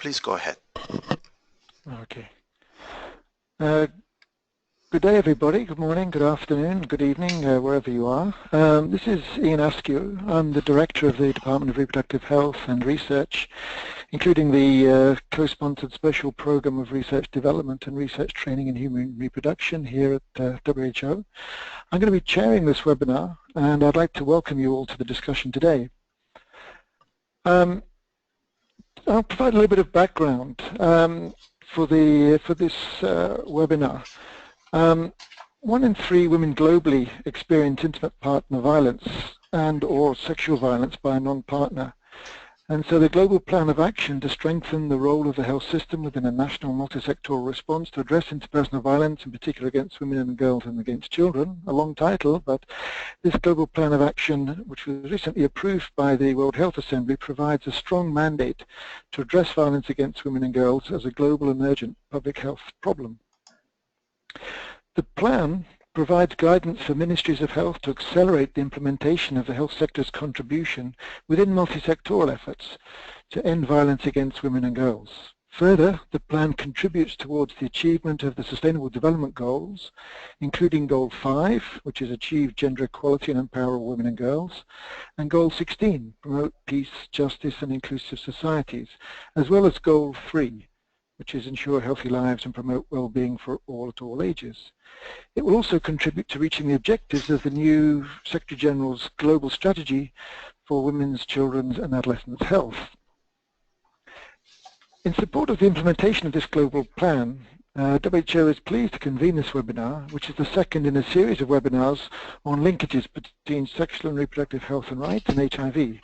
Please go ahead. Okay. Good day, everybody. Good morning, good afternoon, good evening, wherever you are. This is Ian Askew. I'm the Director of the Department of Reproductive Health and Research, including the co-sponsored Special Program of Research Development and Research Training in Human Reproduction here at WHO. I'm going to be chairing this webinar, and I'd like to welcome you all to the discussion today. I'll provide a little bit of background for this webinar. 1 in 3 women globally experience intimate partner violence and or sexual violence by a non-partner. And so the global plan of action to strengthen the role of the health system within a national multisectoral response to address interpersonal violence, in particular against women and girls and against children, a long title, but this global plan of action, which was recently approved by the World Health Assembly, provides a strong mandate to address violence against women and girls as a global and urgent public health problem. The plan provides guidance for ministries of health to accelerate the implementation of the health sector's contribution within multisectoral efforts to end violence against women and girls. Further, the plan contributes towards the achievement of the Sustainable Development Goals, including Goal 5, which is achieve gender equality and empower women and girls, and Goal 16, promote peace, justice and inclusive societies, as well as Goal 3, which is ensure healthy lives and promote well-being for all at all ages. It will also contribute to reaching the objectives of the new Secretary-General's Global Strategy for Women's, Children's and Adolescents' Health. In support of the implementation of this global plan, WHO is pleased to convene this webinar, which is the second in a series of webinars on linkages between sexual and reproductive health and rights and HIV.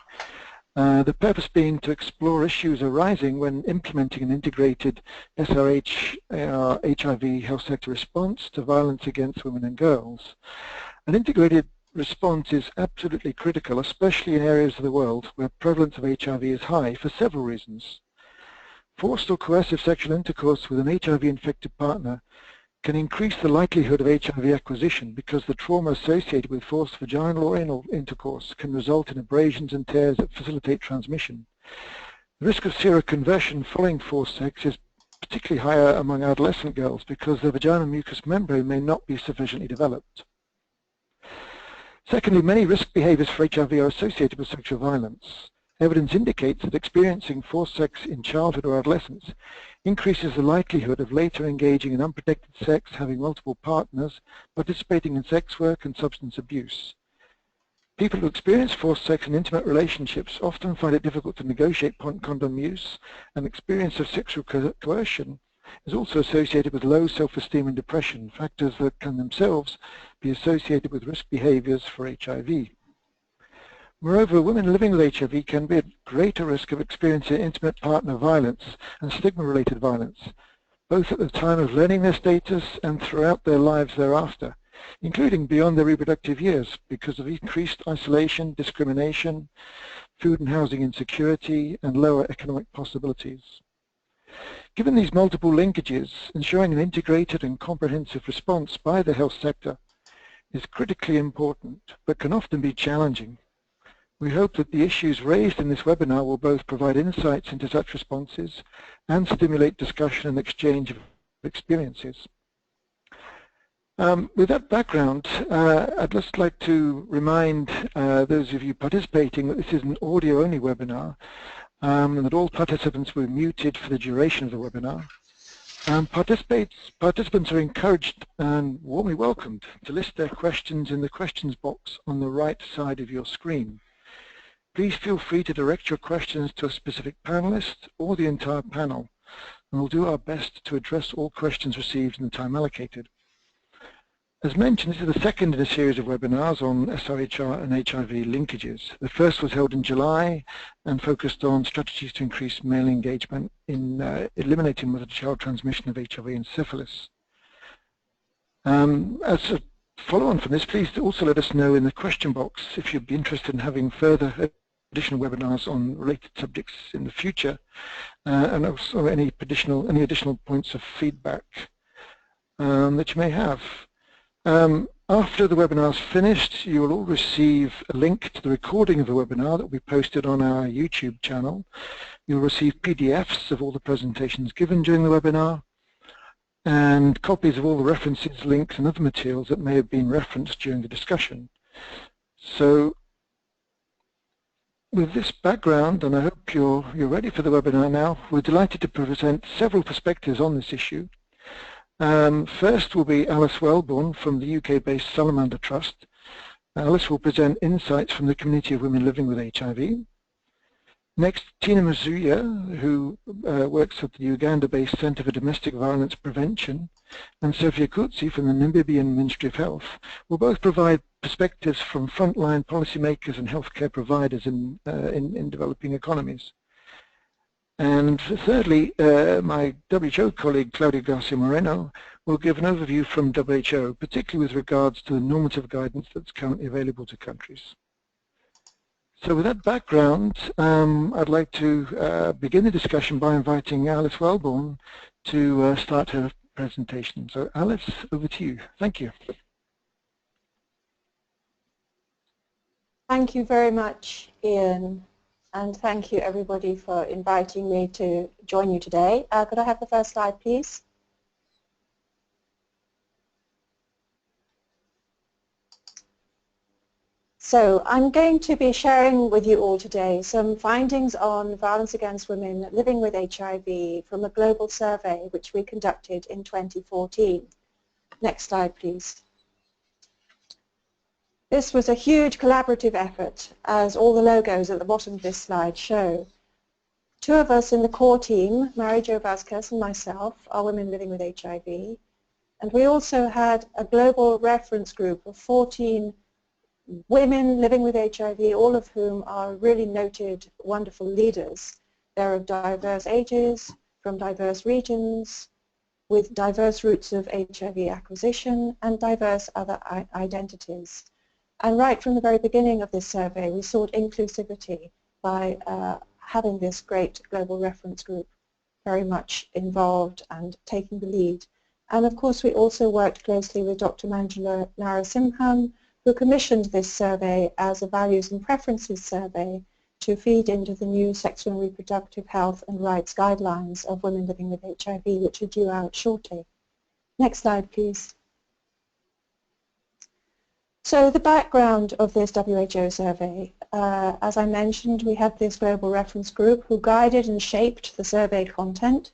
The purpose being to explore issues arising when implementing an integrated SRHR HIV health sector response to violence against women and girls. An integrated response is absolutely critical, especially in areas of the world where prevalence of HIV is high for several reasons. Forced or coercive sexual intercourse with an HIV-infected partner can increase the likelihood of HIV acquisition because the trauma associated with forced vaginal or anal intercourse can result in abrasions and tears that facilitate transmission. The risk of seroconversion following forced sex is particularly higher among adolescent girls because the vaginal mucous membrane may not be sufficiently developed. Secondly, many risk behaviors for HIV are associated with sexual violence. Evidence indicates that experiencing forced sex in childhood or adolescence increases the likelihood of later engaging in unprotected sex, having multiple partners, participating in sex work and substance abuse. People who experience forced sex in intimate relationships often find it difficult to negotiate condom use, and experience of sexual coercion is also associated with low self-esteem and depression, factors that can themselves be associated with risk behaviors for HIV. Moreover, women living with HIV can be at greater risk of experiencing intimate partner violence and stigma-related violence, both at the time of learning their status and throughout their lives thereafter, including beyond their reproductive years because of increased isolation, discrimination, food and housing insecurity, and lower economic possibilities. Given these multiple linkages, ensuring an integrated and comprehensive response by the health sector is critically important, but can often be challenging. We hope that the issues raised in this webinar will both provide insights into such responses and stimulate discussion and exchange of experiences. With that background, I'd just like to remind those of you participating that this is an audio-only webinar and that all participants were muted for the duration of the webinar. Participants are encouraged and warmly welcomed to list their questions in the questions box on the right side of your screen. Please feel free to direct your questions to a specific panelist or the entire panel, and we'll do our best to address all questions received in the time allocated. As mentioned, this is the second in a series of webinars on SRHR and HIV linkages. The first was held in July and focused on strategies to increase male engagement in eliminating mother-to-child transmission of HIV and syphilis. As a follow-on from this, please also let us know in the question box if you'd be interested in having further additional webinars on related subjects in the future, and also any additional points of feedback that you may have. After the webinar is finished, you will all receive a link to the recording of the webinar that will be posted on our YouTube channel. You'll receive PDFs of all the presentations given during the webinar and copies of all the references, links and other materials that may have been referenced during the discussion. So with this background, and I hope you're ready for the webinar now, we're delighted to present several perspectives on this issue. First will be Alice Wellborn from the UK-based Salamander Trust. Alice will present insights from the community of women living with HIV. Next, Tina Mazuya, who works at the Uganda-based Centre for Domestic Violence Prevention, and Sophia Kutsi from the Namibian Ministry of Health will both provide perspectives from frontline policymakers and healthcare providers in developing economies. And thirdly, my WHO colleague, Claudia Garcia Moreno, will give an overview from WHO, particularly with regards to the normative guidance that's currently available to countries. So with that background, I'd like to begin the discussion by inviting Alice Wellborn to start her presentation. So Alice, over to you. Thank you. Thank you very much, Ian. And thank you everybody for inviting me to join you today. Could I have the first slide, please? So I'm going to be sharing with you all today some findings on violence against women living with HIV from a global survey which we conducted in 2014. Next slide, please. This was a huge collaborative effort, as all the logos at the bottom of this slide show. Two of us in the core team, Mary Jo Vasquez and myself, are women living with HIV, and we also had a global reference group of 14 women living with HIV, all of whom are really noted, wonderful leaders. They're of diverse ages, from diverse regions, with diverse routes of HIV acquisition and diverse other identities. And right from the very beginning of this survey, we sought inclusivity by having this great global reference group very much involved and taking the lead. And of course, we also worked closely with Dr. Manjula Narasimhan, who commissioned this survey as a values and preferences survey to feed into the new sexual and reproductive health and rights guidelines of women living with HIV, which are due out shortly. Next slide, please. So the background of this WHO survey, as I mentioned, we had this global reference group who guided and shaped the survey content.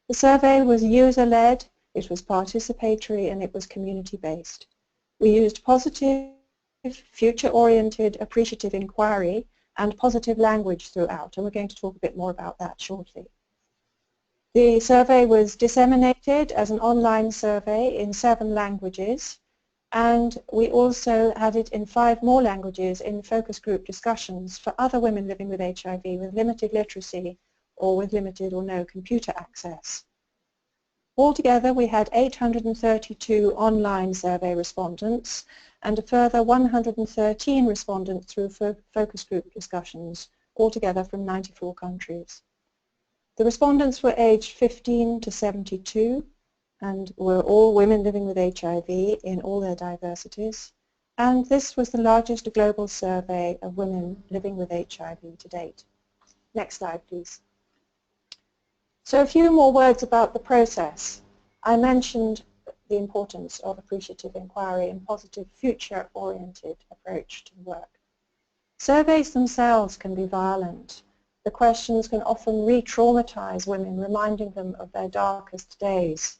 The survey was user-led, it was participatory, and it was community-based. We used positive, future-oriented, appreciative inquiry and positive language throughout, and we're going to talk a bit more about that shortly. The survey was disseminated as an online survey in 7 languages, and we also had it in 5 more languages in focus group discussions for other women living with HIV with limited literacy or with limited or no computer access. Altogether, we had 832 online survey respondents and a further 113 respondents through focus group discussions, altogether from 94 countries. The respondents were aged 15 to 72 and were all women living with HIV in all their diversities. And this was the largest global survey of women living with HIV to date. Next slide, please. So a few more words about the process. I mentioned the importance of appreciative inquiry and positive future-oriented approach to work. Surveys themselves can be violent. The questions can often re-traumatize women, reminding them of their darkest days.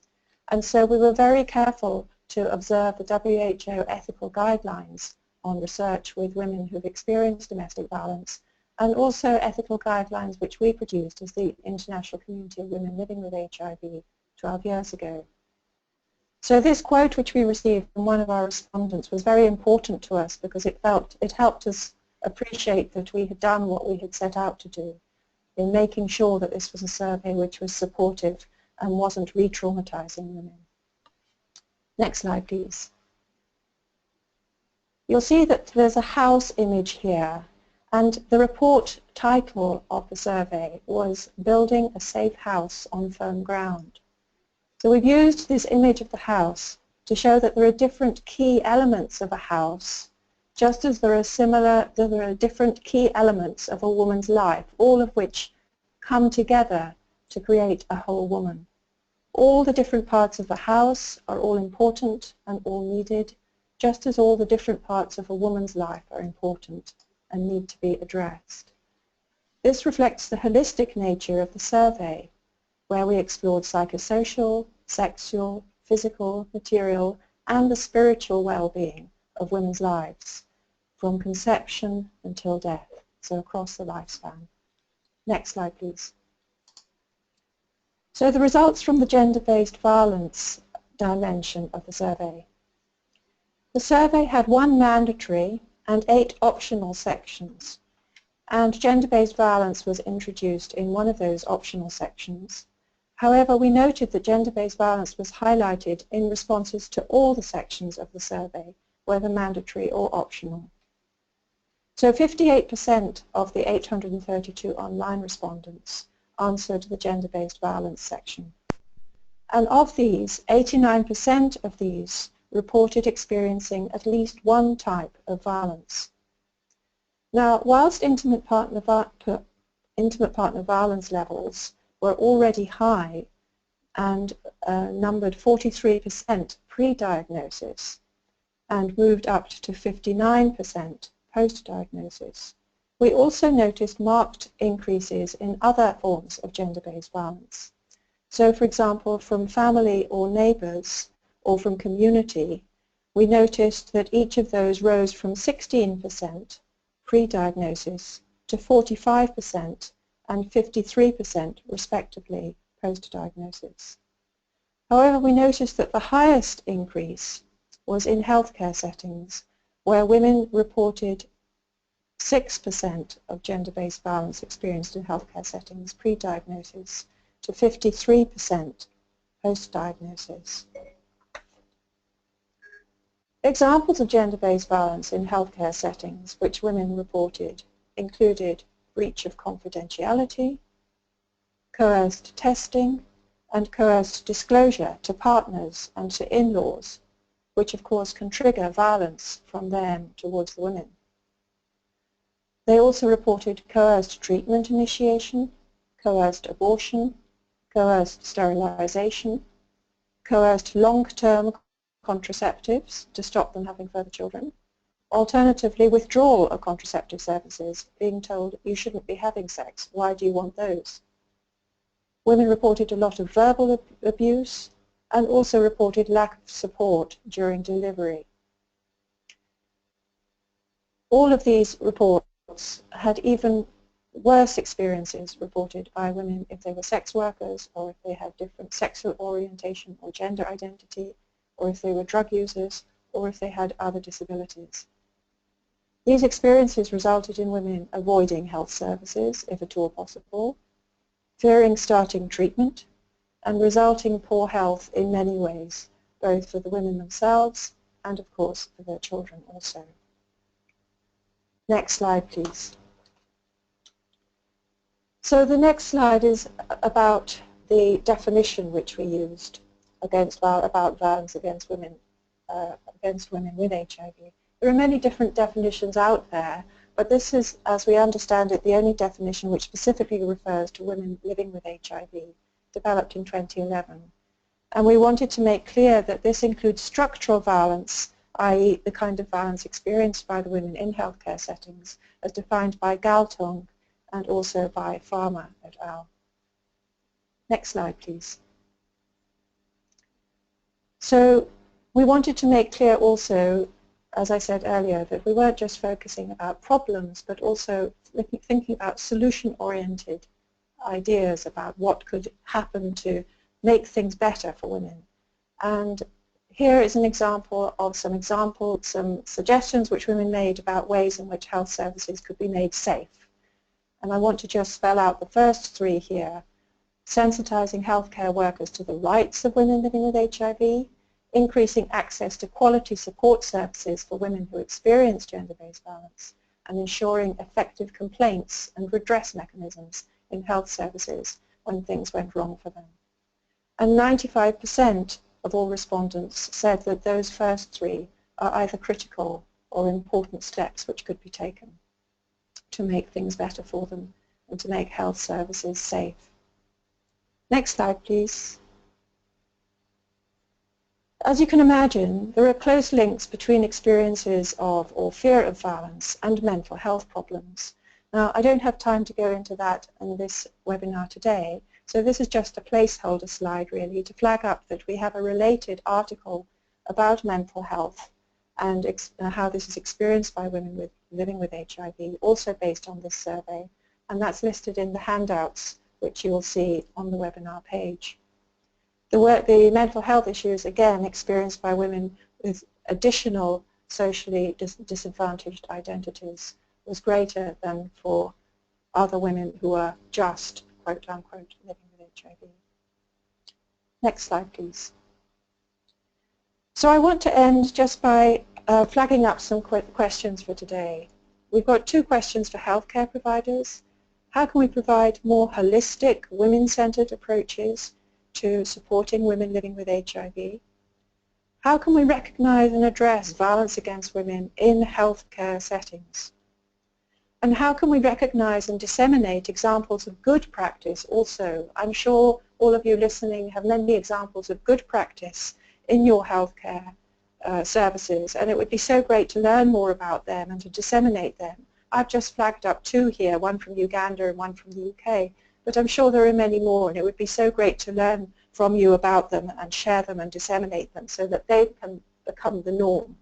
And so we were very careful to observe the WHO ethical guidelines on research with women who've experienced domestic violence, and also ethical guidelines which we produced as the International Community of Women Living with HIV 12 years ago. So this quote which we received from one of our respondents was very important to us because it helped us appreciate that we had done what we had set out to do in making sure that this was a survey which was supportive and wasn't re-traumatizing women. Next slide, please. You'll see that there's a house image here, and the report title of the survey was Building a Safe House on Firm Ground. So we've used this image of the house to show that there are different key elements of a house, just as there are different key elements of a woman's life, all of which come together to create a whole woman. All the different parts of the house are all important and all needed, just as all the different parts of a woman's life are important and need to be addressed. This reflects the holistic nature of the survey, where we explored psychosocial, sexual, physical, material, and the spiritual well-being of women's lives, from conception until death, so across the lifespan. Next slide, please. So the results from the gender-based violence dimension of the survey. The survey had 1 mandatory and 8 optional sections, and gender-based violence was introduced in one of those optional sections. However, we noted that gender-based violence was highlighted in responses to all the sections of the survey, whether mandatory or optional. So 58% of the 832 online respondents answered the gender-based violence section. And of these, 89% of these reported experiencing at least one type of violence. Now, whilst intimate partner violence levels were already high and numbered 43% pre-diagnosis and moved up to 59% post-diagnosis, we also noticed marked increases in other forms of gender-based violence. So, for example, from family or neighbours or from community, we noticed that each of those rose from 16% pre-diagnosis to 45% and 53% respectively post-diagnosis. However, we noticed that the highest increase was in healthcare settings, where women reported 6% of gender-based violence experienced in healthcare settings pre-diagnosis to 53% post-diagnosis. Examples of gender-based violence in healthcare settings which women reported included breach of confidentiality, coerced testing, and coerced disclosure to partners and to in-laws, which of course can trigger violence from them towards the women. They also reported coerced treatment initiation, coerced abortion, coerced sterilization, coerced long-term contraceptives to stop them having further children, alternatively withdrawal of contraceptive services, being told you shouldn't be having sex, why do you want those? Women reported a lot of verbal abuse and also reported lack of support during delivery. All of these reports had even worse experiences reported by women if they were sex workers or if they had different sexual orientation or gender identity, or if they were drug users, or if they had other disabilities. These experiences resulted in women avoiding health services, if at all possible, fearing starting treatment, and resulting poor health in many ways, both for the women themselves and, of course, for their children also. Next slide, please. So the next slide is about the definition which we used about violence against women with HIV. There are many different definitions out there, but this is, as we understand it, the only definition which specifically refers to women living with HIV, developed in 2011. And we wanted to make clear that this includes structural violence, i.e. the kind of violence experienced by the women in healthcare settings, as defined by Galtung and also by Farmer et al. Next slide, please. So we wanted to make clear also, as I said earlier, that we weren't just focusing about problems, but also thinking about solution-oriented ideas about what could happen to make things better for women. And here is an example of some suggestions which women made about ways in which health services could be made safe. And I want to just spell out the first three here. Sensitizing healthcare workers to the rights of women living with HIV, increasing access to quality support services for women who experience gender-based violence, and ensuring effective complaints and redress mechanisms in health services when things went wrong for them. And 95% of all respondents said that those first three are either critical or important steps which could be taken to make things better for them and to make health services safe. Next slide, please. As you can imagine, there are close links between experiences of or fear of violence and mental health problems. Now, I don't have time to go into that in this webinar today, so this is just a placeholder slide really to flag up that we have a related article about mental health and how this is experienced by women living with HIV, also based on this survey, and that's listed in the handouts which you will see on the webinar page. The mental health issues, again, experienced by women with additional socially disadvantaged identities was greater than for other women who are just, quote unquote, living with HIV. Next slide, please. So I want to end just by flagging up some questions for today. We've got two questions for healthcare providers. How can we provide more holistic, women-centered approaches to supporting women living with HIV? How can we recognize and address violence against women in healthcare settings? And how can we recognize and disseminate examples of good practice also? I'm sure all of you listening have many examples of good practice in your healthcare services, and it would be so great to learn more about them and to disseminate them. I've just flagged up two here, one from Uganda and one from the UK, but I'm sure there are many more, and it would be so great to learn from you about them and share them and disseminate them so that they can become the norm.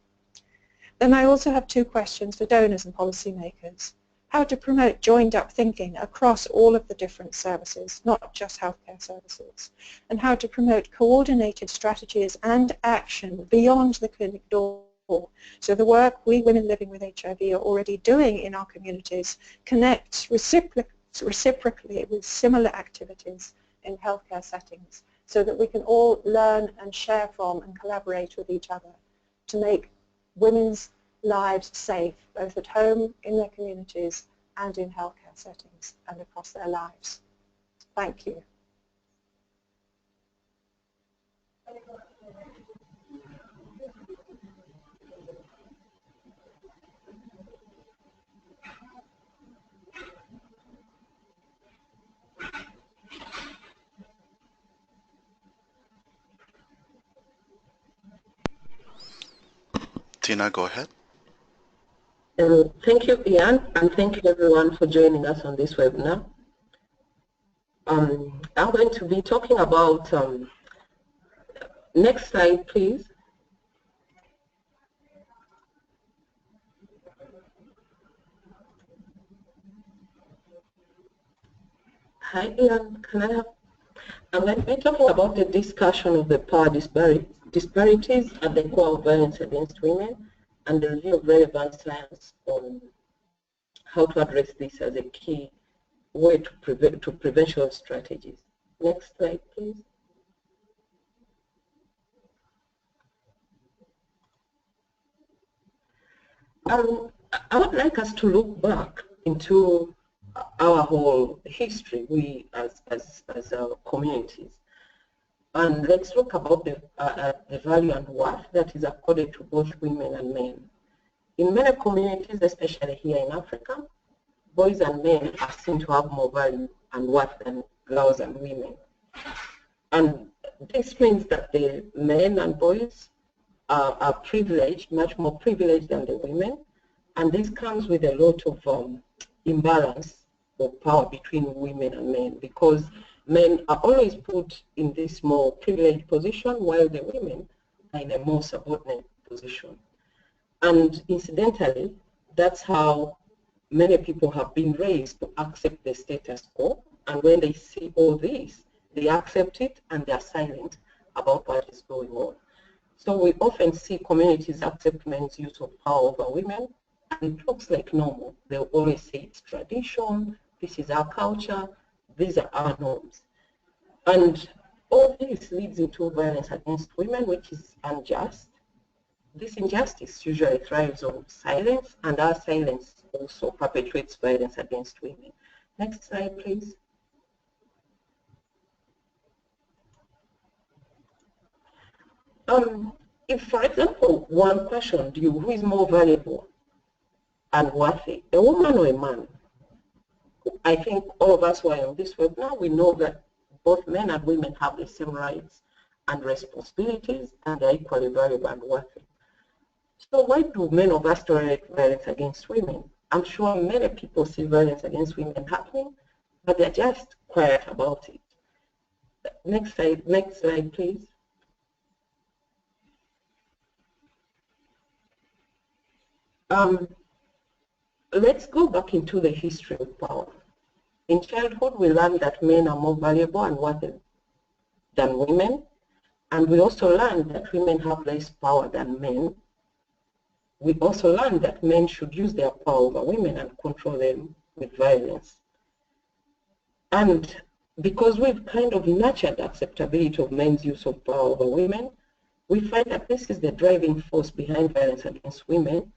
Then I also have two questions for donors and policymakers. How to promote joined-up thinking across all of the different services, not just healthcare services, and how to promote coordinated strategies and action beyond the clinic door. So the work we women living with HIV are already doing in our communities connects reciprocally with similar activities in healthcare settings so that we can all learn and share from and collaborate with each other to make women's lives safe, both at home, in their communities, and in healthcare settings and across their lives. Thank you. Tina, go ahead. Thank you, Ian, and thank you everyone for joining us on this webinar. I'm going to be talking about, next slide please. Hi Ian, can I have, I'm going to be talking about the discussion of the power disparities at the core of violence against women and the review of relevant science on how to address this as a key way to prevention strategies. Next slide, please. I would like us to look back into our whole history, we as communities. And let's look about the value and worth that is accorded to both women and men. In many communities, especially here in Africa, boys and men are seen to have more value and worth than girls and women. And this means that the men and boys are privileged, much more privileged than the women. And this comes with a lot of imbalance of power between women and men, because men are always put in this more privileged position while the women are in a more subordinate position. And incidentally, that's how many people have been raised to accept the status quo, and when they see all this, they accept it and they are silent about what is going on. So we often see communities accept men's use of power over women, and it looks like normal. They'll always say it's tradition, this is our culture, these are our norms. And all this leads into violence against women, which is unjust. This injustice usually thrives on silence, and our silence also perpetuates violence against women. Next slide, please. If, for example, one questioned you, who is more valuable and worthy, a woman or a man? I think all of us who are on this webinar, we know that both men and women have the same rights and responsibilities, and they're equally valuable and worthy. So why do many of us tolerate violence against women? I'm sure many people see violence against women happening, but they're just quiet about it. Next slide, please. Let's go back into the history of power. In childhood, we learned that men are more valuable and worthy than women, and we also learned that women have less power than men. We also learned that men should use their power over women and control them with violence. And because we've kind of nurtured the acceptability of men's use of power over women, we find that this is the driving force behind violence against women,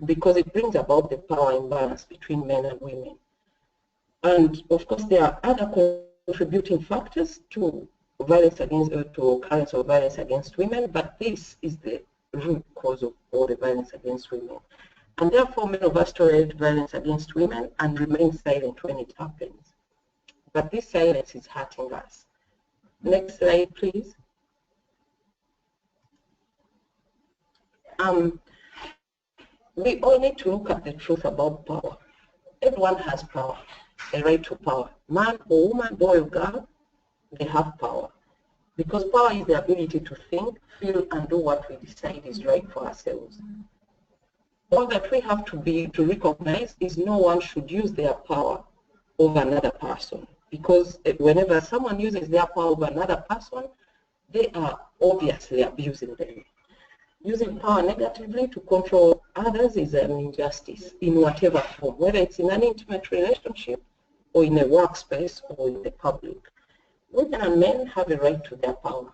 because it brings about the power imbalance between men and women. And of course, there are other contributing factors to violence against, to occurrence of violence against women, but this is the root cause of all the violence against women. And therefore, many of us tolerate violence against women and remain silent when it happens. But this silence is hurting us. Next slide, please. We all need to look at the truth about power. Everyone has power, a right to power. Man or woman, boy or girl, they have power. Because power is the ability to think, feel, and do what we decide is right for ourselves. All that we have to recognize is no one should use their power over another person. Because whenever someone uses their power over another person, they are obviously abusing them. Using power negatively to control others is an injustice in whatever form, whether it's in an intimate relationship or in a workspace or in the public. Women and men have a right to their power,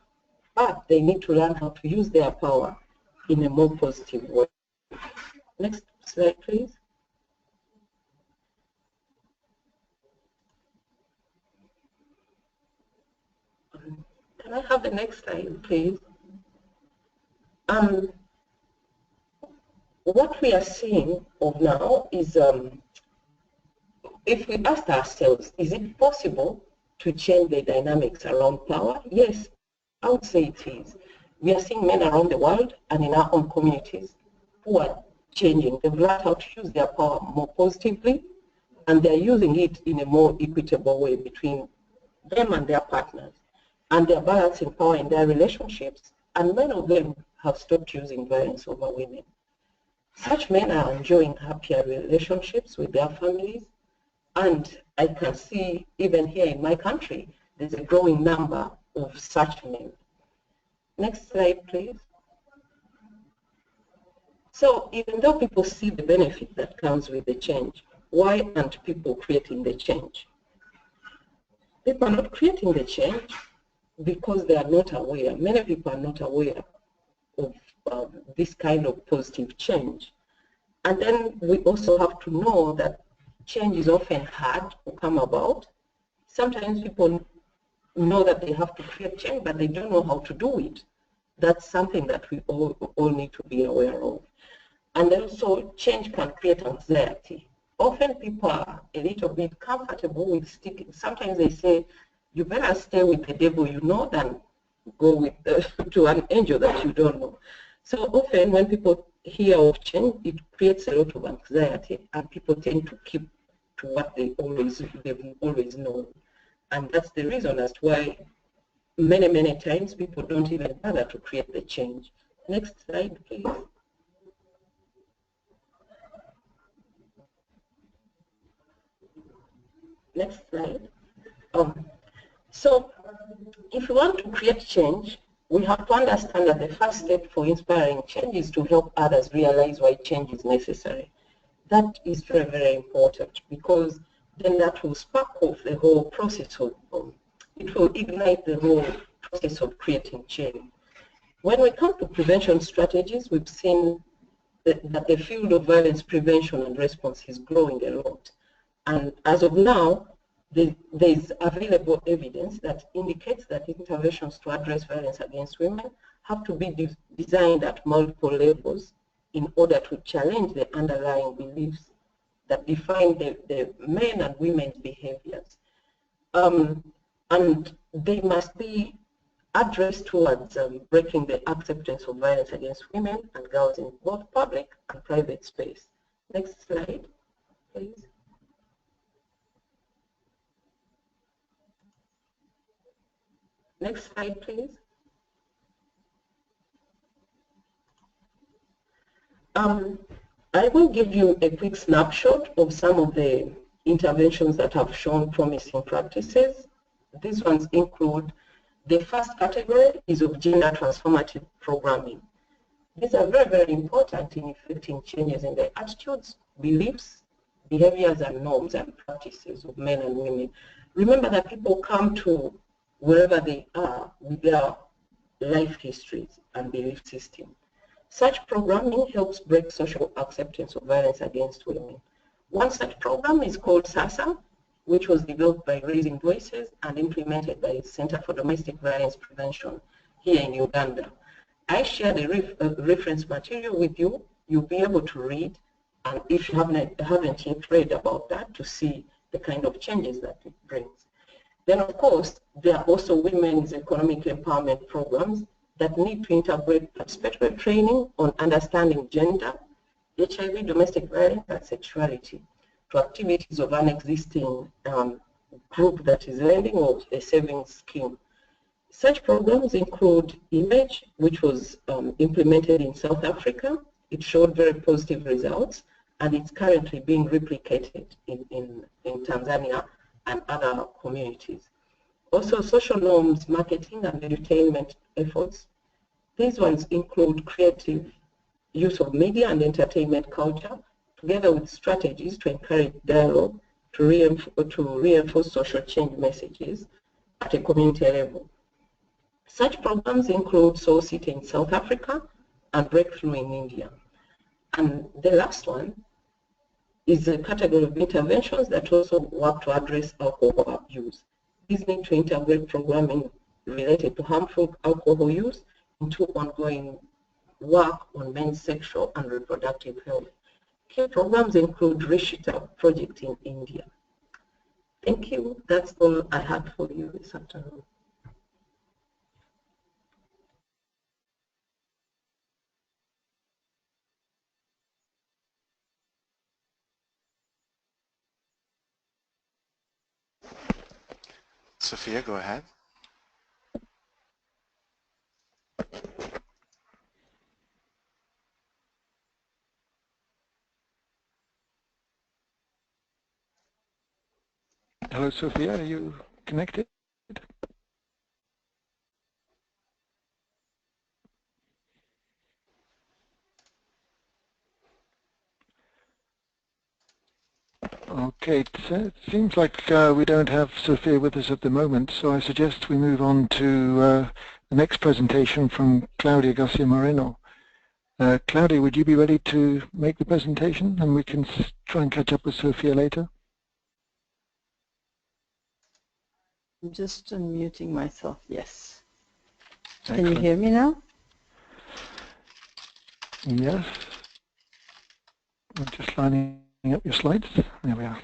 but they need to learn how to use their power in a more positive way. Next slide, please. Can I have the next slide, please? What we are seeing of now is, if we ask ourselves, is it possible to change the dynamics around power? Yes, I would say it is. We are seeing men around the world and in our own communities who are changing. They've learned how to use their power more positively, and they're using it in a more equitable way between them and their partners. And they're balancing power in their relationships, and many of them have stopped using violence over women. Such men are enjoying happier relationships with their families, and I can see even here in my country, there's a growing number of such men. Next slide, please. So even though people see the benefit that comes with the change, why aren't people creating the change? People are not creating the change because they are not aware. Many people are not aware of this kind of positive change. And then we also have to know that change is often hard to come about. Sometimes people know that they have to create change, but they don't know how to do it. That's something that we all need to be aware of. And also, change can create anxiety. Often people are a little bit comfortable with sticking. Sometimes they say, you better stay with the devil you know than go with to an angel that you don't know. So often when people hear of change, it creates a lot of anxiety, and people tend to keep to what they've always known. And that's the reason as to why many times people don't even bother to create the change. Next slide, please. Next slide. So if we want to create change, we have to understand that the first step for inspiring change is to help others realize why change is necessary. That is very important, because then that will spark off the whole process of, it will ignite the whole process of creating change. When we come to prevention strategies, we've seen that the field of violence prevention and response is growing a lot. And as of now, there is available evidence that indicates that interventions to address violence against women have to be designed at multiple levels in order to challenge the underlying beliefs that define the men and women's behaviors. And they must be addressed towards breaking the acceptance of violence against women and girls in both public and private space. Next slide, please. Next slide, please. I will give you a quick snapshot of some of the interventions that have shown promising practices. These ones include, the first category is of gender transformative programming. These are very, very important in effecting changes in the attitudes, beliefs, behaviors, and norms and practices of men and women. Remember that people come to wherever they are with their life histories and belief system. Such programming helps break social acceptance of violence against women. One such program is called SASA, which was developed by Raising Voices and implemented by the Center for Domestic Violence Prevention here in Uganda. I share the reference material with you. You'll be able to read, and if you haven't yet read about that, to see the kind of changes that it brings. Then, of course, there are also women's economic empowerment programs that need to integrate participatory training on understanding gender, HIV, domestic violence, and sexuality to activities of an existing group that is lending or a savings scheme. Such programs include IMAGE, which was implemented in South Africa. It showed very positive results, and it's currently being replicated in Tanzania and other communities. Also, social norms, marketing, and edutainment efforts. These ones include creative use of media and entertainment culture, together with strategies to encourage dialogue to reinforce social change messages at a community level. Such programs include Soul City in South Africa and Breakthrough in India. And the last one is a category of interventions that also work to address alcohol abuse. These need to integrate programming related to harmful alcohol use into ongoing work on men's sexual and reproductive health. Key programs include Rishita project in India. Thank you. That's all I had for you this afternoon. Sophia, go ahead. Hello, Sophia. Are you connected? Okay, it seems like we don't have Sophia with us at the moment, so I suggest we move on to the next presentation from Claudia Garcia Moreno. Claudia, would you be ready to make the presentation, and we can try and catch up with Sophia later? I'm just unmuting myself, yes. Excellent. Can you hear me now? Yes. I'm just lining up your slides. There we are.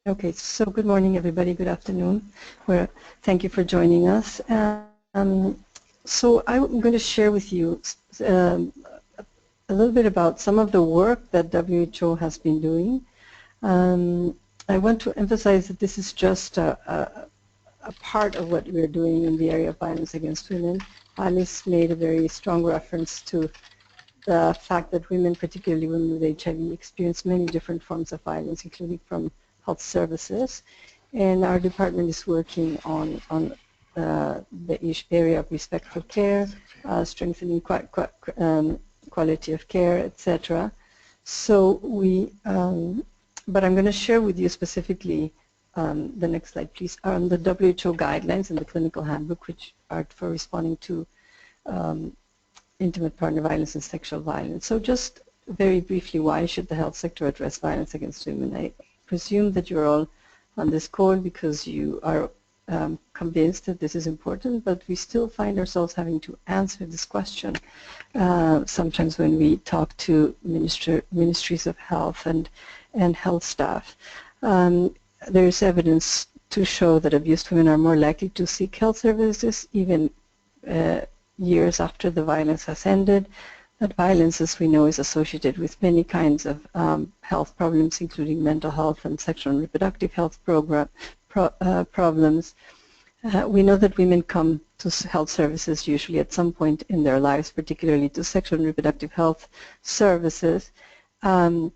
Okay, so good morning, everybody. Good afternoon. Thank you for joining us. So I'm going to share with you a little bit about some of the work that WHO has been doing. I want to emphasize that this is just a part of what we're doing in the area of violence against women. Alice made a very strong reference to the fact that women, particularly women with HIV, experience many different forms of violence, including from health services. And our department is working on the area of respectful care, strengthening quality of care, etc. So but I'm going to share with you specifically, the next slide please, the WHO guidelines and the clinical handbook, which are for responding to intimate partner violence and sexual violence. So just very briefly, why should the health sector address violence against women? presume that you're all on this call because you are convinced that this is important, but we still find ourselves having to answer this question sometimes when we talk to ministries of health and health staff. There's evidence to show that abused women are more likely to seek health services even years after the violence has ended. That violence, as we know, is associated with many kinds of health problems, including mental health and sexual and reproductive health problems. We know that women come to health services usually at some point in their lives, particularly to sexual and reproductive health services. And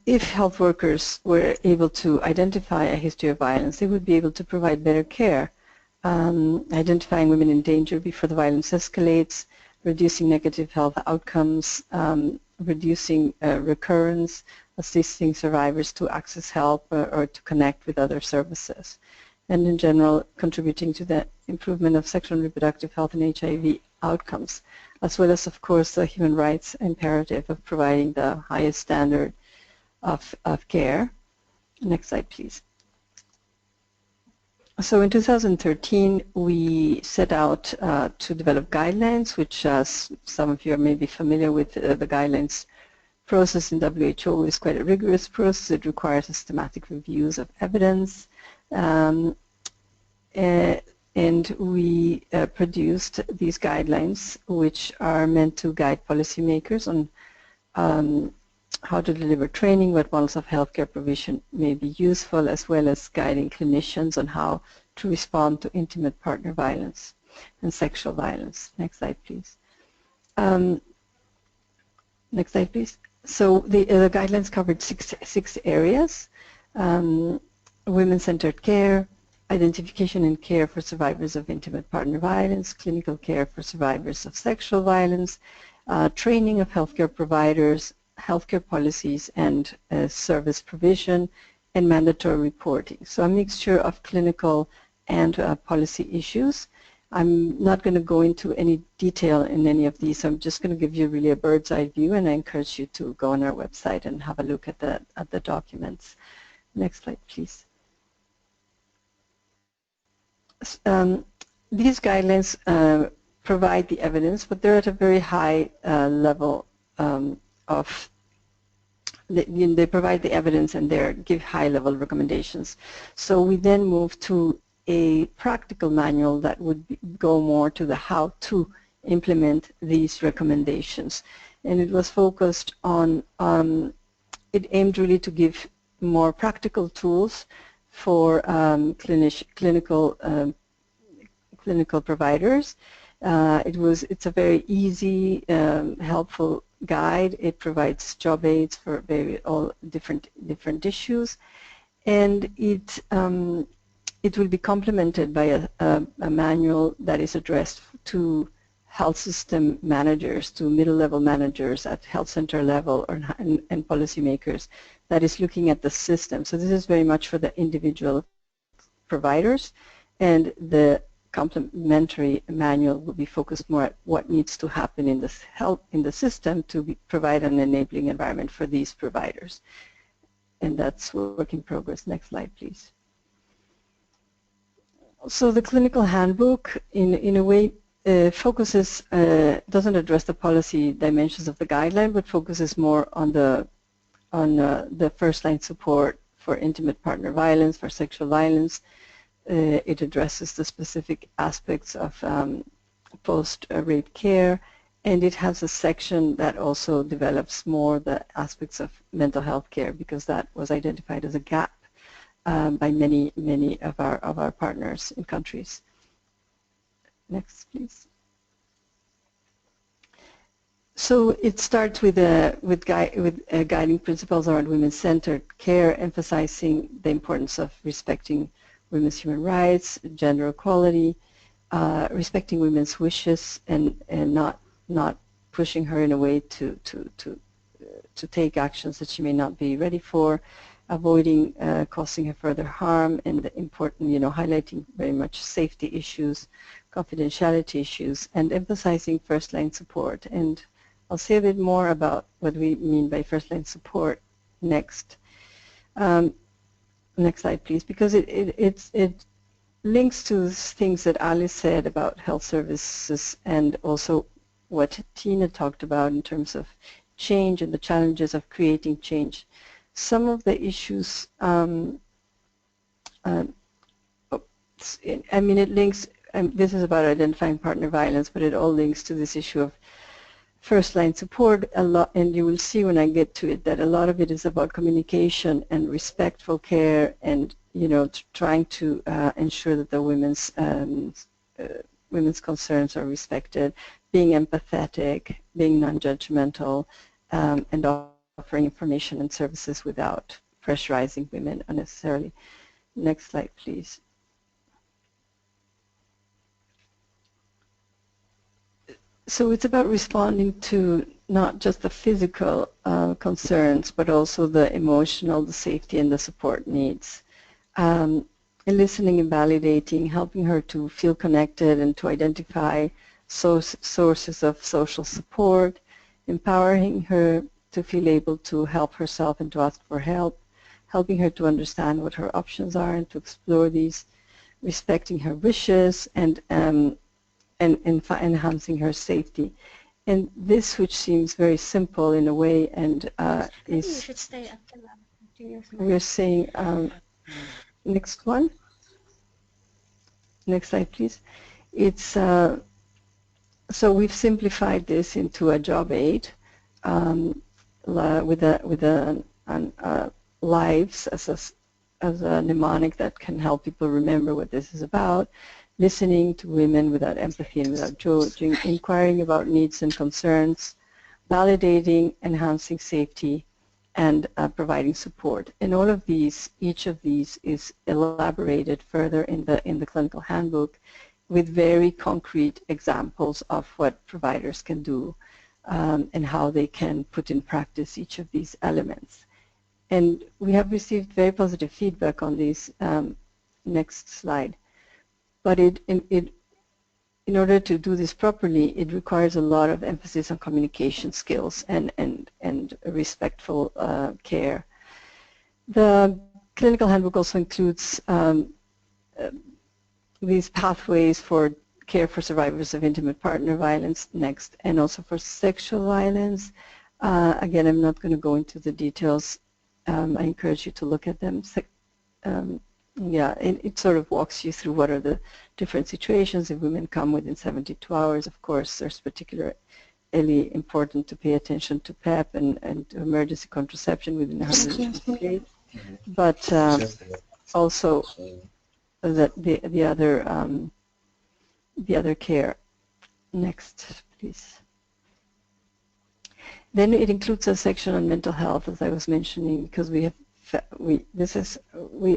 if health workers were able to identify a history of violence, they would be able to provide better care, identifying women in danger before the violence escalates, reducing negative health outcomes, reducing recurrence, assisting survivors to access help or to connect with other services, and in general contributing to the improvement of sexual and reproductive health and HIV outcomes, as well as, of course, the human rights imperative of providing the highest standard of care. Next slide, please. So in 2013, we set out to develop guidelines, which, as some of you are maybe familiar with, the guidelines process in WHO is quite a rigorous process. It requires systematic reviews of evidence, and we produced these guidelines, which are meant to guide policymakers on how to deliver training, what models of healthcare provision may be useful, as well as guiding clinicians on how to respond to intimate partner violence and sexual violence. Next slide, please. Next slide, please. So the guidelines covered six areas: women-centered care, identification and care for survivors of intimate partner violence, clinical care for survivors of sexual violence, training of healthcare providers, healthcare policies and service provision, and mandatory reporting. So a mixture of clinical and policy issues. I'm not going to go into any detail in any of these. I'm just going to give you really a bird's eye view, and I encourage you to go on our website and have a look at the documents. Next slide, please. These guidelines provide the evidence, but they're at a very high level of. They provide the evidence and they give high-level recommendations. So we then move to a practical manual that would go more to the how to implement these recommendations. And it was focused on, it aimed really to give more practical tools for clinical providers. It's a very easy, helpful guide. It provides job aids for all different issues, and it will be complemented by a manual that is addressed to health system managers, to middle-level managers at health center level and policymakers that is looking at the system. So this is very much for the individual providers, and the complementary manual will be focused more at what needs to happen in the system to provide an enabling environment for these providers. And that's work in progress. Next slide, please. So the clinical handbook, in a way, focuses, doesn't address the policy dimensions of the guideline, but focuses more on the first-line support for intimate partner violence, for sexual violence. It addresses the specific aspects of post-rape care, and it has a section that also develops more the aspects of mental health care, because that was identified as a gap by many of our partners in countries. Next, please. So it starts with guiding principles around women-centered care, emphasizing the importance of respecting women's human rights, gender equality, respecting women's wishes, and not pushing her in a way to take actions that she may not be ready for, avoiding causing her further harm, and the important, highlighting very much safety issues, confidentiality issues, and emphasizing first-line support. And I'll say a bit more about what we mean by first-line support Next. Next slide, please, because it links to things that Alice said about health services and also what Tina talked about in terms of change and the challenges of creating change. Some of the issues, I mean, it links, this is about identifying partner violence, but it all links to this issue of first-line support a lot, and you will see when I get to it that a lot of it is about communication and respectful care and, you know, trying to ensure that the women's concerns are respected, being empathetic, being non-judgmental, and offering information and services without pressurizing women unnecessarily. Next slide, please. So it's about responding to not just the physical concerns, but also the emotional, the safety, and the support needs. And listening and validating, helping her to feel connected and to identify sources of social support, empowering her to feel able to help herself and to ask for help, helping her to understand what her options are and to explore these, respecting her wishes, and enhancing her safety. And this, which seems very simple in a way, and is, you should stay after that. We're saying, next one. Next slide, please. It's so we've simplified this into a job aid with lives as a mnemonic that can help people remember what this is about. Listening to women without empathy and without judging, inquiring about needs and concerns, validating, enhancing safety, and providing support. And all of these, each of these is elaborated further in the clinical handbook with very concrete examples of what providers can do and how they can put in practice each of these elements. And we have received very positive feedback on these. Next slide. But in order to do this properly, it requires a lot of emphasis on communication skills and respectful care. The clinical handbook also includes these pathways for care for survivors of intimate partner violence, next, and also for sexual violence. Again, I'm not going to go into the details. I encourage you to look at them. Yeah, it sort of walks you through what are the different situations. If women come within 72 hours, of course, there's particularly important to pay attention to PEP and emergency contraception within 150 days. But also the other care. Next, please. Then it includes a section on mental health, as I was mentioning, because we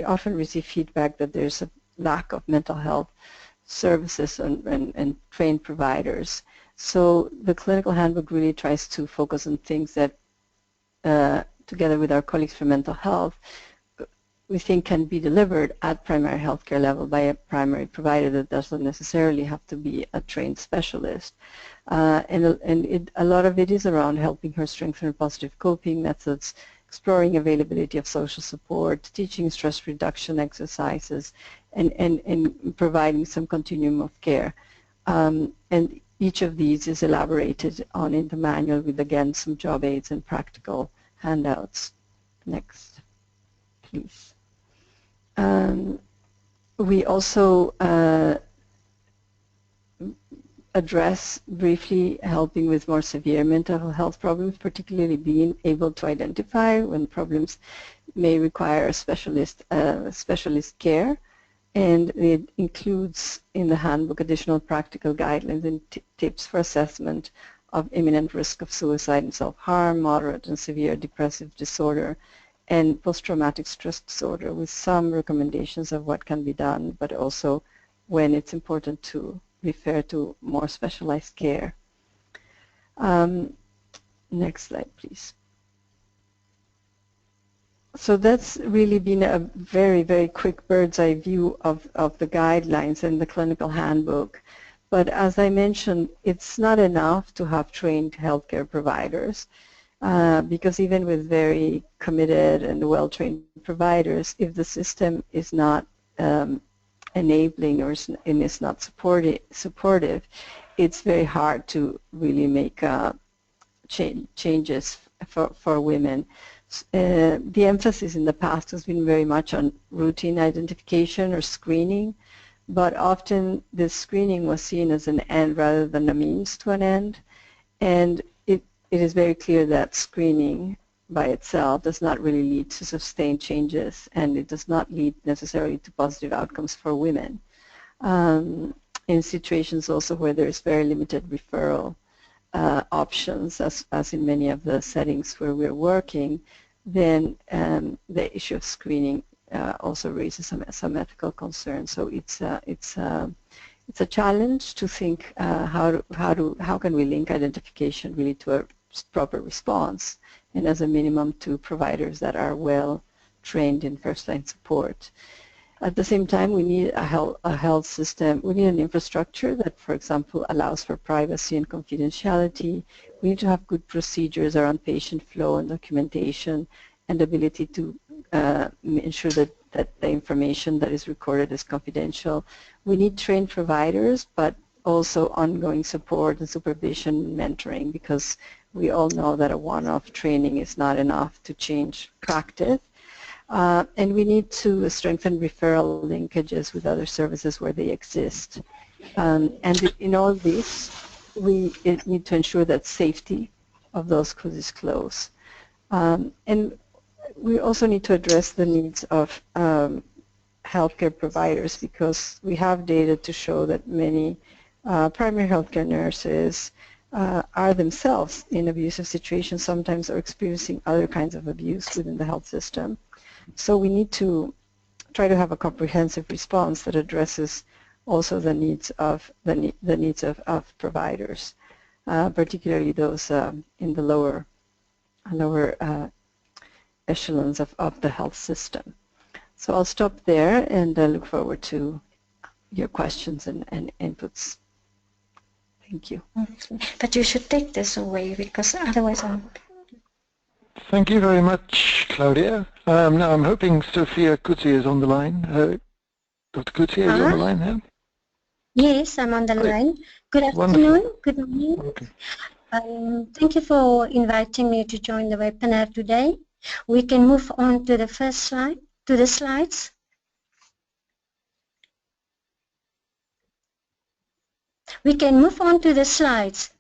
often receive feedback that there's a lack of mental health services and trained providers. So the clinical handbook really tries to focus on things that, together with our colleagues from mental health, we think can be delivered at primary healthcare level by a primary provider that doesn't necessarily have to be a trained specialist. And a lot of it is around helping her strengthen her positive coping methods, exploring availability of social support, teaching stress reduction exercises, and providing some continuum of care. And each of these is elaborated on in the manual with, again, some job aids and practical handouts. Next, please. We also address briefly helping with more severe mental health problems, particularly being able to identify when problems may require a specialist care. And it includes in the handbook additional practical guidelines and tips for assessment of imminent risk of suicide and self-harm, moderate and severe depressive disorder, and post-traumatic stress disorder, with some recommendations of what can be done, but also when it's important to refer to more specialized care. Next slide, please. So that's really been a very, very quick bird's eye view of the guidelines and the clinical handbook. But as I mentioned, it's not enough to have trained healthcare providers. because even with very committed and well-trained providers, if the system is not enabling or is not supportive, it's very hard to really make changes for women. The emphasis in the past has been very much on routine identification or screening, but often this screening was seen as an end rather than a means to an end, and it is very clear that screening by itself does not really lead to sustained changes, and it does not lead necessarily to positive outcomes for women. In situations also where there is very limited referral options, as in many of the settings where we're working, then the issue of screening also raises some ethical concerns. So it's a challenge to think how can we link identification really to a proper response, and as a minimum to providers that are well trained in first-line support. At the same time, we need a health system. We need an infrastructure that, for example, allows for privacy and confidentiality. We need to have good procedures around patient flow and documentation, and ability to ensure that the information that is recorded is confidential. We need trained providers, but also ongoing support and supervision and mentoring, because we all know that a one-off training is not enough to change practice. And we need to strengthen referral linkages with other services where they exist. And in all this, we need to ensure that safety of those who disclose. And we also need to address the needs of healthcare providers, because we have data to show that many primary healthcare nurses are themselves in abusive situations, sometimes are experiencing other kinds of abuse within the health system. So we need to try to have a comprehensive response that addresses also the needs of providers, particularly those in the lower echelons of the health system. So I'll stop there and look forward to your questions and inputs. Thank you. But you should take this away, because otherwise I'll... Thank you very much, Claudia. Now I'm hoping Sophia Kutsi is on the line. Dr. Kutsi, are you on the line now? Yes, I'm on the line. Good afternoon. Good morning. Okay. Thank you for inviting me to join the webinar today. We can move on to the first slide, to the slides. We can move on to the slides.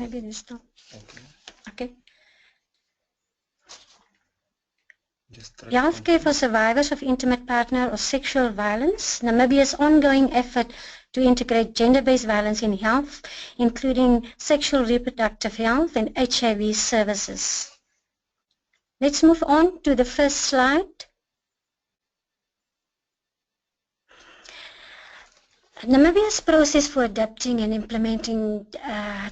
Maybe they stop. Okay. Healthcare for survivors of intimate partner or sexual violence. Namibia's ongoing effort to integrate gender-based violence in health, including sexual reproductive health and HIV services. Let's move on to the first slide. Namibia's process for adapting and implementing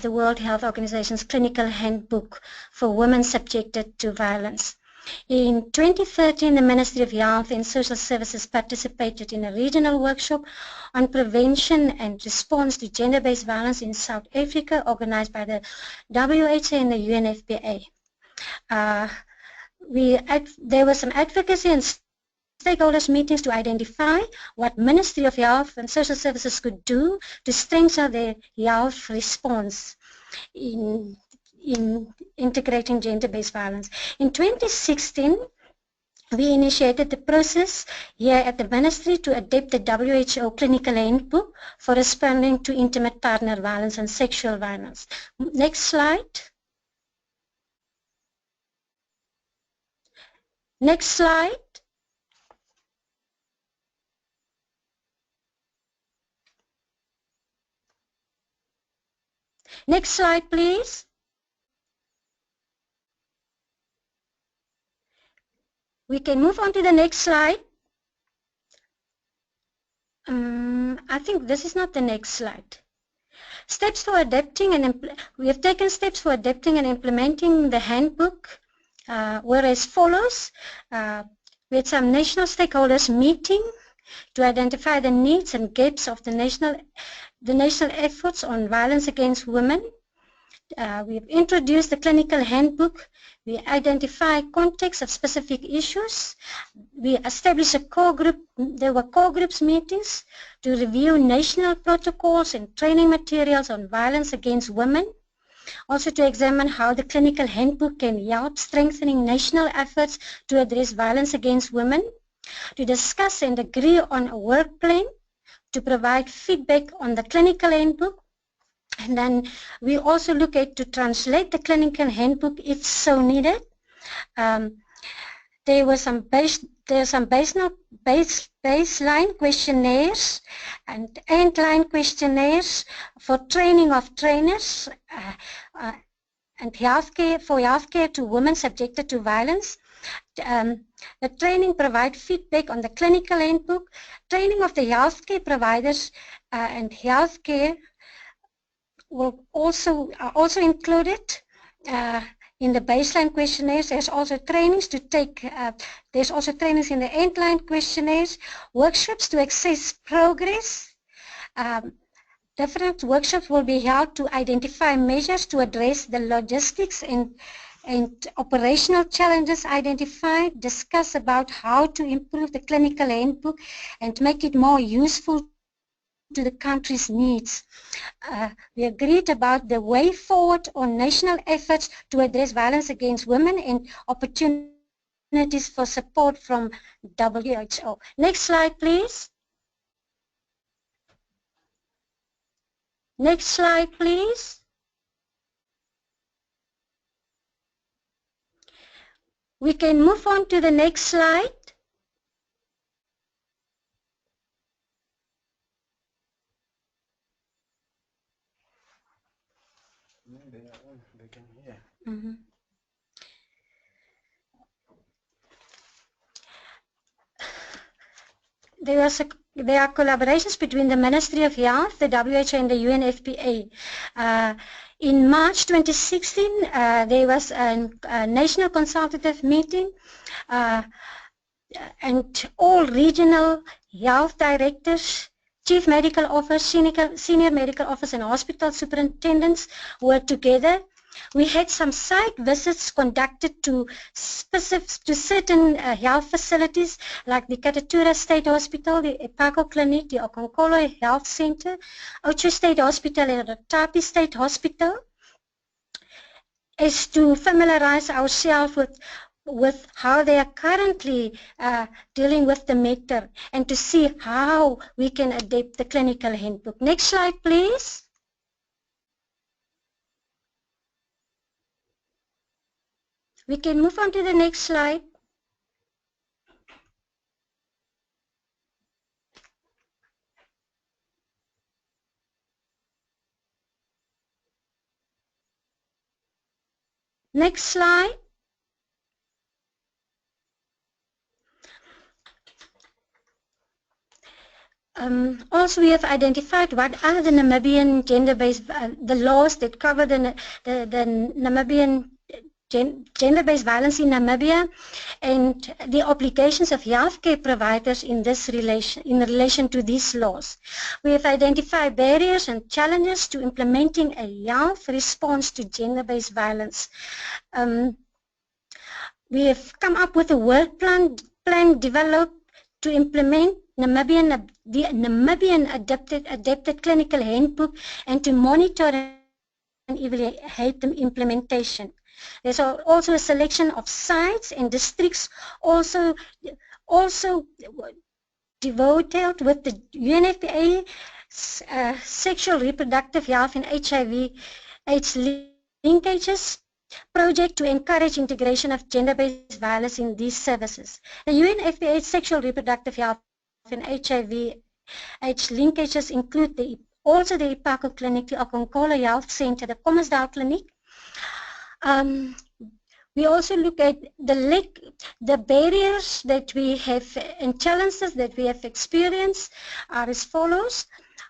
the World Health Organization's clinical handbook for women subjected to violence. In 2013, the Ministry of Health and Social Services participated in a regional workshop on prevention and response to gender-based violence in South Africa, organized by the WHO and the UNFPA. There were some advocacy and stakeholders meetings to identify what Ministry of Health and Social Services could do to strengthen their health response in integrating gender-based violence. In 2016, we initiated the process here at the Ministry to adapt the WHO clinical handbook for responding to intimate partner violence and sexual violence. Next slide. Next slide. Next slide, please. We can move on to the next slide. I think this is not the next slide. Steps for adapting and we have taken steps for adapting and implementing the handbook were as follows. We had some national stakeholders meeting to identify the needs and gaps of the national efforts on violence against women. We have introduced the clinical handbook. We identify context of specific issues. We established a core group. There were core groups meetings to review national protocols and training materials on violence against women. Also to examine how the clinical handbook can help strengthening national efforts to address violence against women. To discuss and agree on a work plan. To provide feedback on the clinical handbook. And then we also look at to translate the clinical handbook if so needed. There were some baseline questionnaires and endline questionnaires for training of trainers and healthcare to women subjected to violence. The training provide feedback on the clinical handbook. Training of the healthcare providers and healthcare will also included in the baseline questionnaires. There's also trainings to take. There's also trainings in the endline questionnaires. Workshops to assess progress. Different workshops will be held to identify measures to address the logistics and operational challenges identified. Discuss about how to improve the clinical handbook and make it more useful to the country's needs. We agreed about the way forward on national efforts to address violence against women and opportunities for support from WHO. Next slide, please. Next slide, please. We can move on to the next slide. Mm-hmm. There are collaborations between the Ministry of Health, the WHO and the UNFPA. In March 2016, there was a national consultative meeting and all regional health directors, chief medical officers, senior medical officers and hospital superintendents were together. We had some site visits conducted to certain health facilities like the Katatura State Hospital, the Epako Clinic, the Okonkolo Health Center, Ocho State Hospital and the Tapi State Hospital, is to familiarize ourselves with how they are currently dealing with the matter and to see how we can adapt the clinical handbook. Next slide, please. We can move on to the next slide. Next slide. Also, we have identified what are the Namibian gender-based, the laws that cover the Namibian gender-based violence in Namibia and the obligations of healthcare providers in relation to these laws. We have identified barriers and challenges to implementing a health response to gender-based violence. We have come up with a work plan developed to implement the Namibian adapted clinical handbook and to monitor and evaluate the implementation. There's also a selection of sites and districts also devoted with the UNFPA sexual reproductive health and HIV/AIDS linkages project to encourage integration of gender-based violence in these services. The UNFPA sexual reproductive health and HIV/AIDS linkages include also the Ipako Clinic, the Okonkolo Health Center, the Commersdal Clinic. We also look at the barriers that we have and challenges that we have experienced are as follows.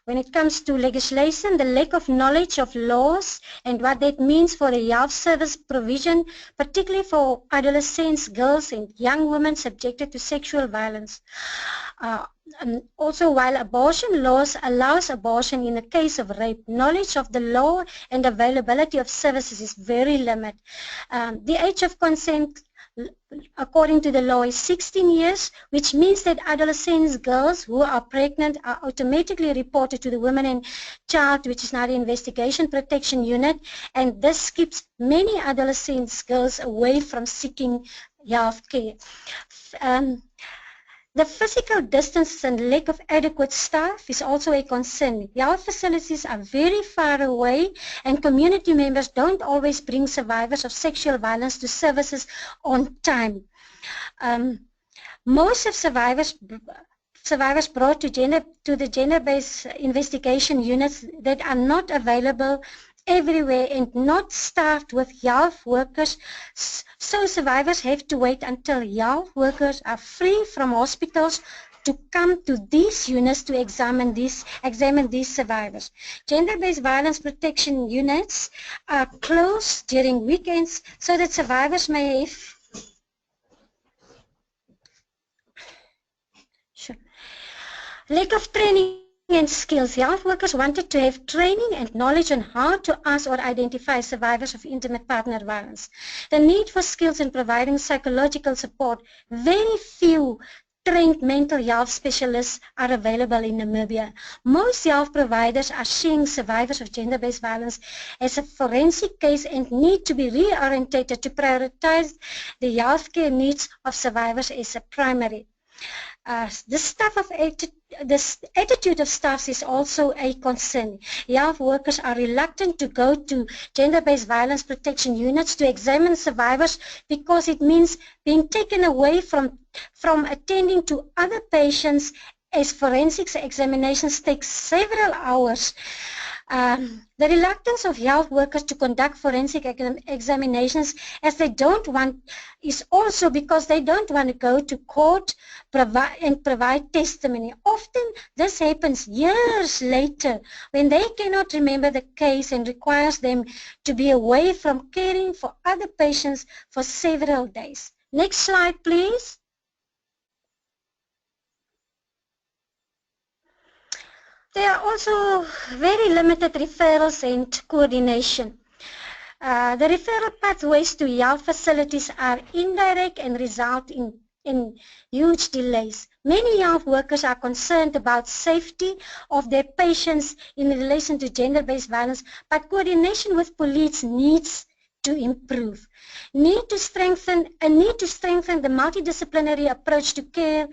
When it comes to legislation, the lack of knowledge of laws and what that means for the health service provision, particularly for adolescents, girls and young women subjected to sexual violence. also, while abortion laws allows abortion in the case of rape, knowledge of the law and availability of services is very limited. The age of consent, according to the law, is 16 years, which means that adolescent girls who are pregnant are automatically reported to the Women and Child, which is now the Investigation Protection Unit, and this keeps many adolescent girls away from seeking health care. The physical distance and lack of adequate staff is also a concern. Health facilities are very far away and community members don't always bring survivors of sexual violence to services on time. Most of survivors brought to the gender-based investigation units that are not available everywhere and not staffed with health workers, so survivors have to wait until health workers are free from hospitals to come to these units to examine these survivors. Gender-based violence protection units are closed during weekends so that survivors may have lack of training and skills. Health workers wanted to have training and knowledge on how to ask or identify survivors of intimate partner violence. The need for skills in providing psychological support. Very few trained mental health specialists are available in Namibia. Most health providers are seeing survivors of gender-based violence as a forensic case and need to be reorientated to prioritize the healthcare needs of survivors as a primary. The attitude of staff is also a concern. Health workers are reluctant to go to gender-based violence protection units to examine survivors because it means being taken away from attending to other patients, as forensics examinations take several hours. The reluctance of health workers to conduct forensic examinations as they don't want is also because they don't want to go to court and provide testimony. Often this happens years later when they cannot remember the case and requires them to be away from caring for other patients for several days. Next slide, please. There are also very limited referrals and coordination. The referral pathways to health facilities are indirect and result in huge delays. Many health workers are concerned about safety of their patients in relation to gender-based violence, but coordination with police needs to improve. Need to strengthen the multidisciplinary approach to care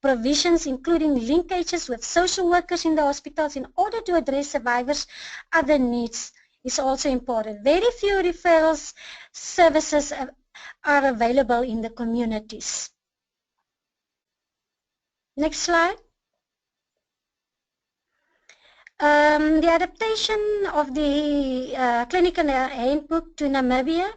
provisions, including linkages with social workers in the hospitals in order to address survivors' other needs is also important. Very few referrals services are available in the communities. Next slide. The adaptation of the clinical handbook to Namibia.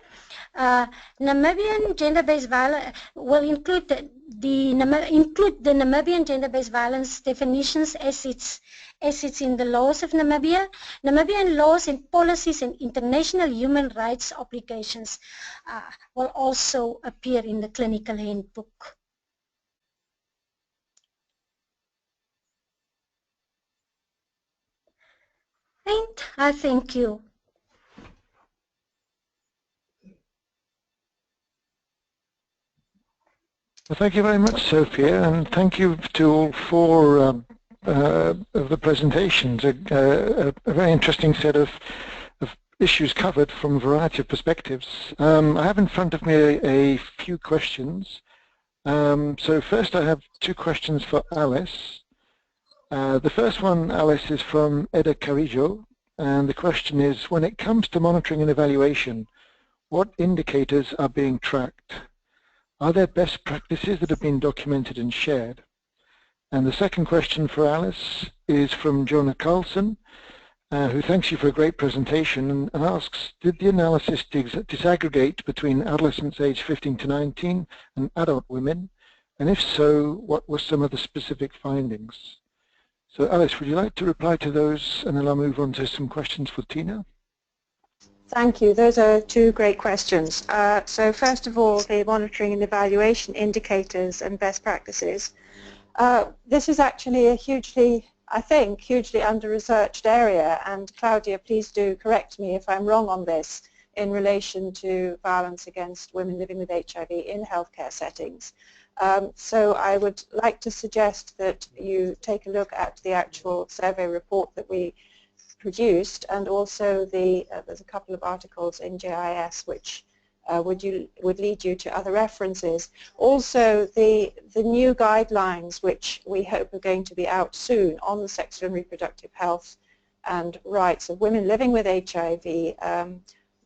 Namibian gender-based violence will include the Namibian gender-based violence definitions as it's in the laws of Namibia. Namibian laws and policies and international human rights obligations will also appear in the clinical handbook. And I thank you. Well, thank you very much, Sophia, and thank you to all four of the presentations. A very interesting set of issues covered from a variety of perspectives. I have in front of me a few questions. So first I have two questions for Alice. The first one, Alice, is from Eda Carijo, and the question is, when it comes to monitoring and evaluation, what indicators are being tracked? Are there best practices that have been documented and shared? And the second question for Alice is from Jonah Carlson, who thanks you for a great presentation and asks, did the analysis disaggregate between adolescents aged 15 to 19 and adult women? And if so, what were some of the specific findings? So Alice, would you like to reply to those, and then I'll move on to some questions for Tina? Thank you. Those are two great questions. So first of all, the monitoring and evaluation indicators and best practices. This is actually a hugely, I think, hugely under-researched area, and Claudia, please do correct me if I'm wrong on this in relation to violence against women living with HIV in healthcare settings. So I would like to suggest that you take a look at the actual survey report that we produced, and also there's a couple of articles in JIS which would lead you to other references. Also, the new guidelines, which we hope are going to be out soon on the sexual and reproductive health and rights of women living with HIV,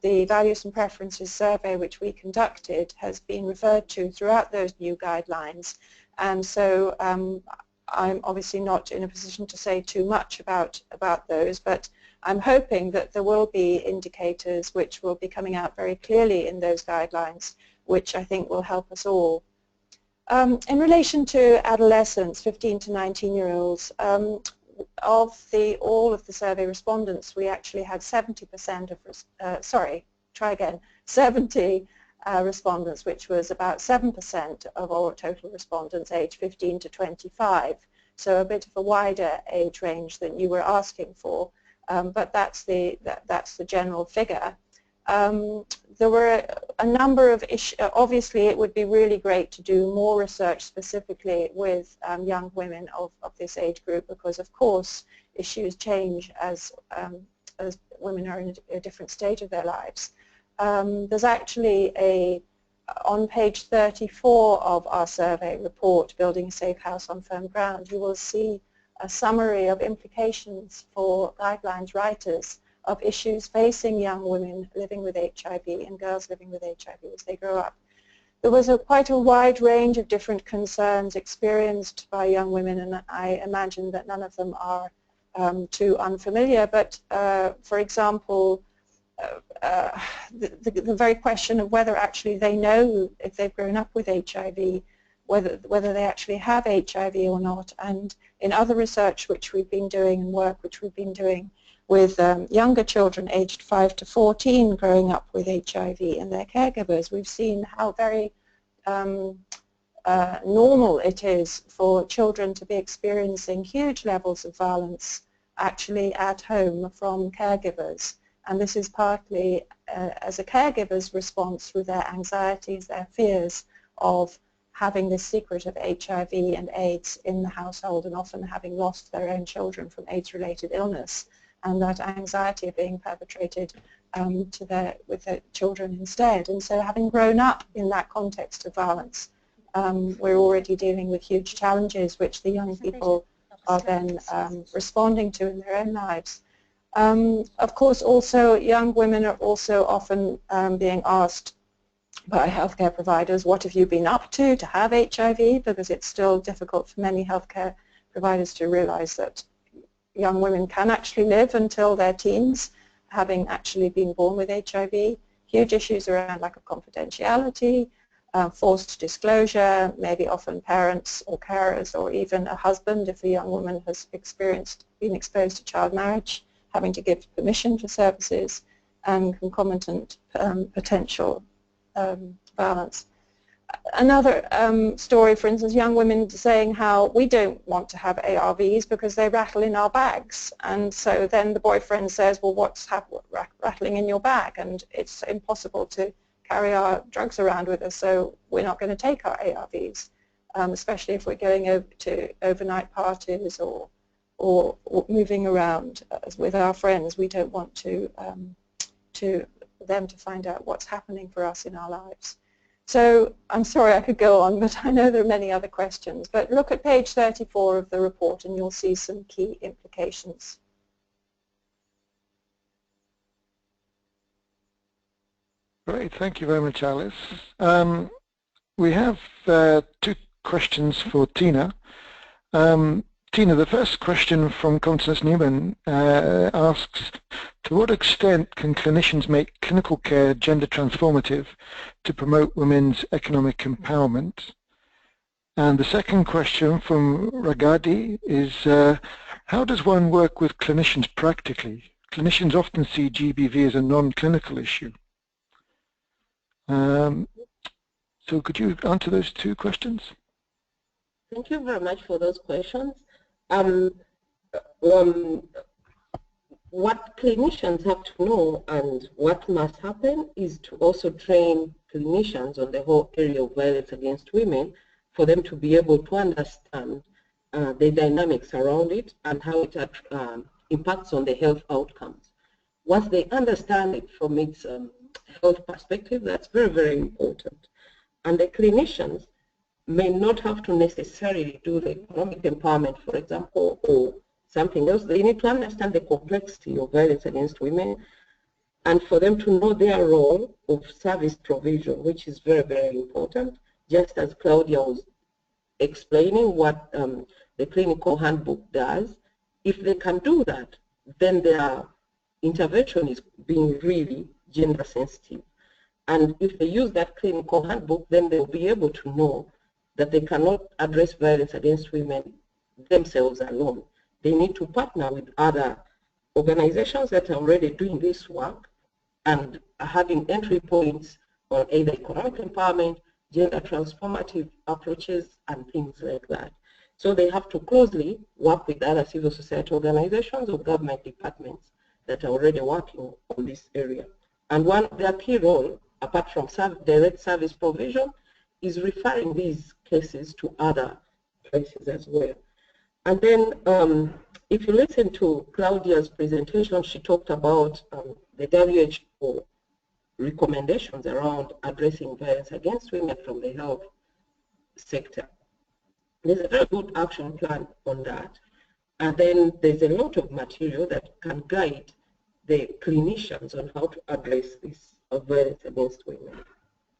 the Values and Preferences survey which we conducted has been referred to throughout those new guidelines, and so I'm obviously not in a position to say too much about those, but I'm hoping that there will be indicators which will be coming out very clearly in those guidelines, which I think will help us all. In relation to adolescents, 15 to 19-year-olds, of all of the survey respondents, we actually had 70% of, 70 respondents, which was about 7% of all total respondents aged 15 to 25, so a bit of a wider age range than you were asking for, but that's the general figure. There were a number of issues. Obviously, it would be really great to do more research specifically with young women of this age group, because of course issues change as women are in a different stage of their lives. There's actually on page 34 of our survey report, Building a Safe House on Firm Ground, you will see a summary of implications for guidelines writers of issues facing young women living with HIV and girls living with HIV as they grow up. There was quite a wide range of different concerns experienced by young women, and I imagine that none of them are too unfamiliar, but for example, the very question of whether actually they know if they've grown up with HIV, whether they actually have HIV or not, and in other research which we've been doing and work which we've been doing with younger children aged 5 to 14 growing up with HIV and their caregivers, we've seen how very normal it is for children to be experiencing huge levels of violence actually at home from caregivers. And this is partly as a caregiver's response through their anxieties, their fears of having this secret of HIV and AIDS in the household, and often having lost their own children from AIDS-related illness, and that anxiety of being perpetrated with their children instead. And so having grown up in that context of violence, we're already dealing with huge challenges which the young people are then responding to in their own lives. Of course, also young women are also often being asked by healthcare providers, what have you been up to have HIV? Because it's still difficult for many healthcare providers to realize that young women can actually live until their teens, having actually been born with HIV. Huge issues around lack of confidentiality, forced disclosure, maybe often parents or carers or even a husband if a young woman has been exposed to child marriage, having to give permission for services, and concomitant potential violence. Another story, for instance, young women saying how we don't want to have ARVs because they rattle in our bags, and so then the boyfriend says, well, what's rattling in your bag, and it's impossible to carry our drugs around with us, so we're not going to take our ARVs, especially if we're going over to overnight parties or moving around with our friends. We don't want them to find out what's happening for us in our lives. So I'm sorry I could go on, but I know there are many other questions. But look at page 34 of the report and you'll see some key implications. Great, thank you very much, Alice. We have two questions for Tina. Tina, the first question from Constance Newman asks, to what extent can clinicians make clinical care gender transformative to promote women's economic empowerment? And the second question from Ragadi is, how does one work with clinicians practically? Clinicians often see GBV as a non-clinical issue. So could you answer those two questions? Thank you very much for those questions. What clinicians have to know and what must happen is to also train clinicians on the whole area of violence against women for them to be able to understand the dynamics around it and how it impacts on the health outcomes. Once they understand it from its health perspective, that's very, very important. And the clinicians may not have to necessarily do the economic empowerment, for example, or something else. They need to understand the complexity of violence against women and for them to know their role of service provision, which is very, very important, just as Claudia was explaining what the clinical handbook does. If they can do that, then their intervention is being really gender sensitive. And if they use that clinical handbook, then they'll be able to know that they cannot address violence against women themselves alone. They need to partner with other organizations that are already doing this work and having entry points on either economic empowerment, gender transformative approaches, and things like that. So they have to closely work with other civil society organizations or government departments that are already working on this area. And one of their key roles, apart from direct service provision, is referring these cases to other places as well. And then if you listen to Claudia's presentation, she talked about the WHO recommendations around addressing violence against women from the health sector. There's a very good action plan on that. And then there's a lot of material that can guide the clinicians on how to address this violence against women.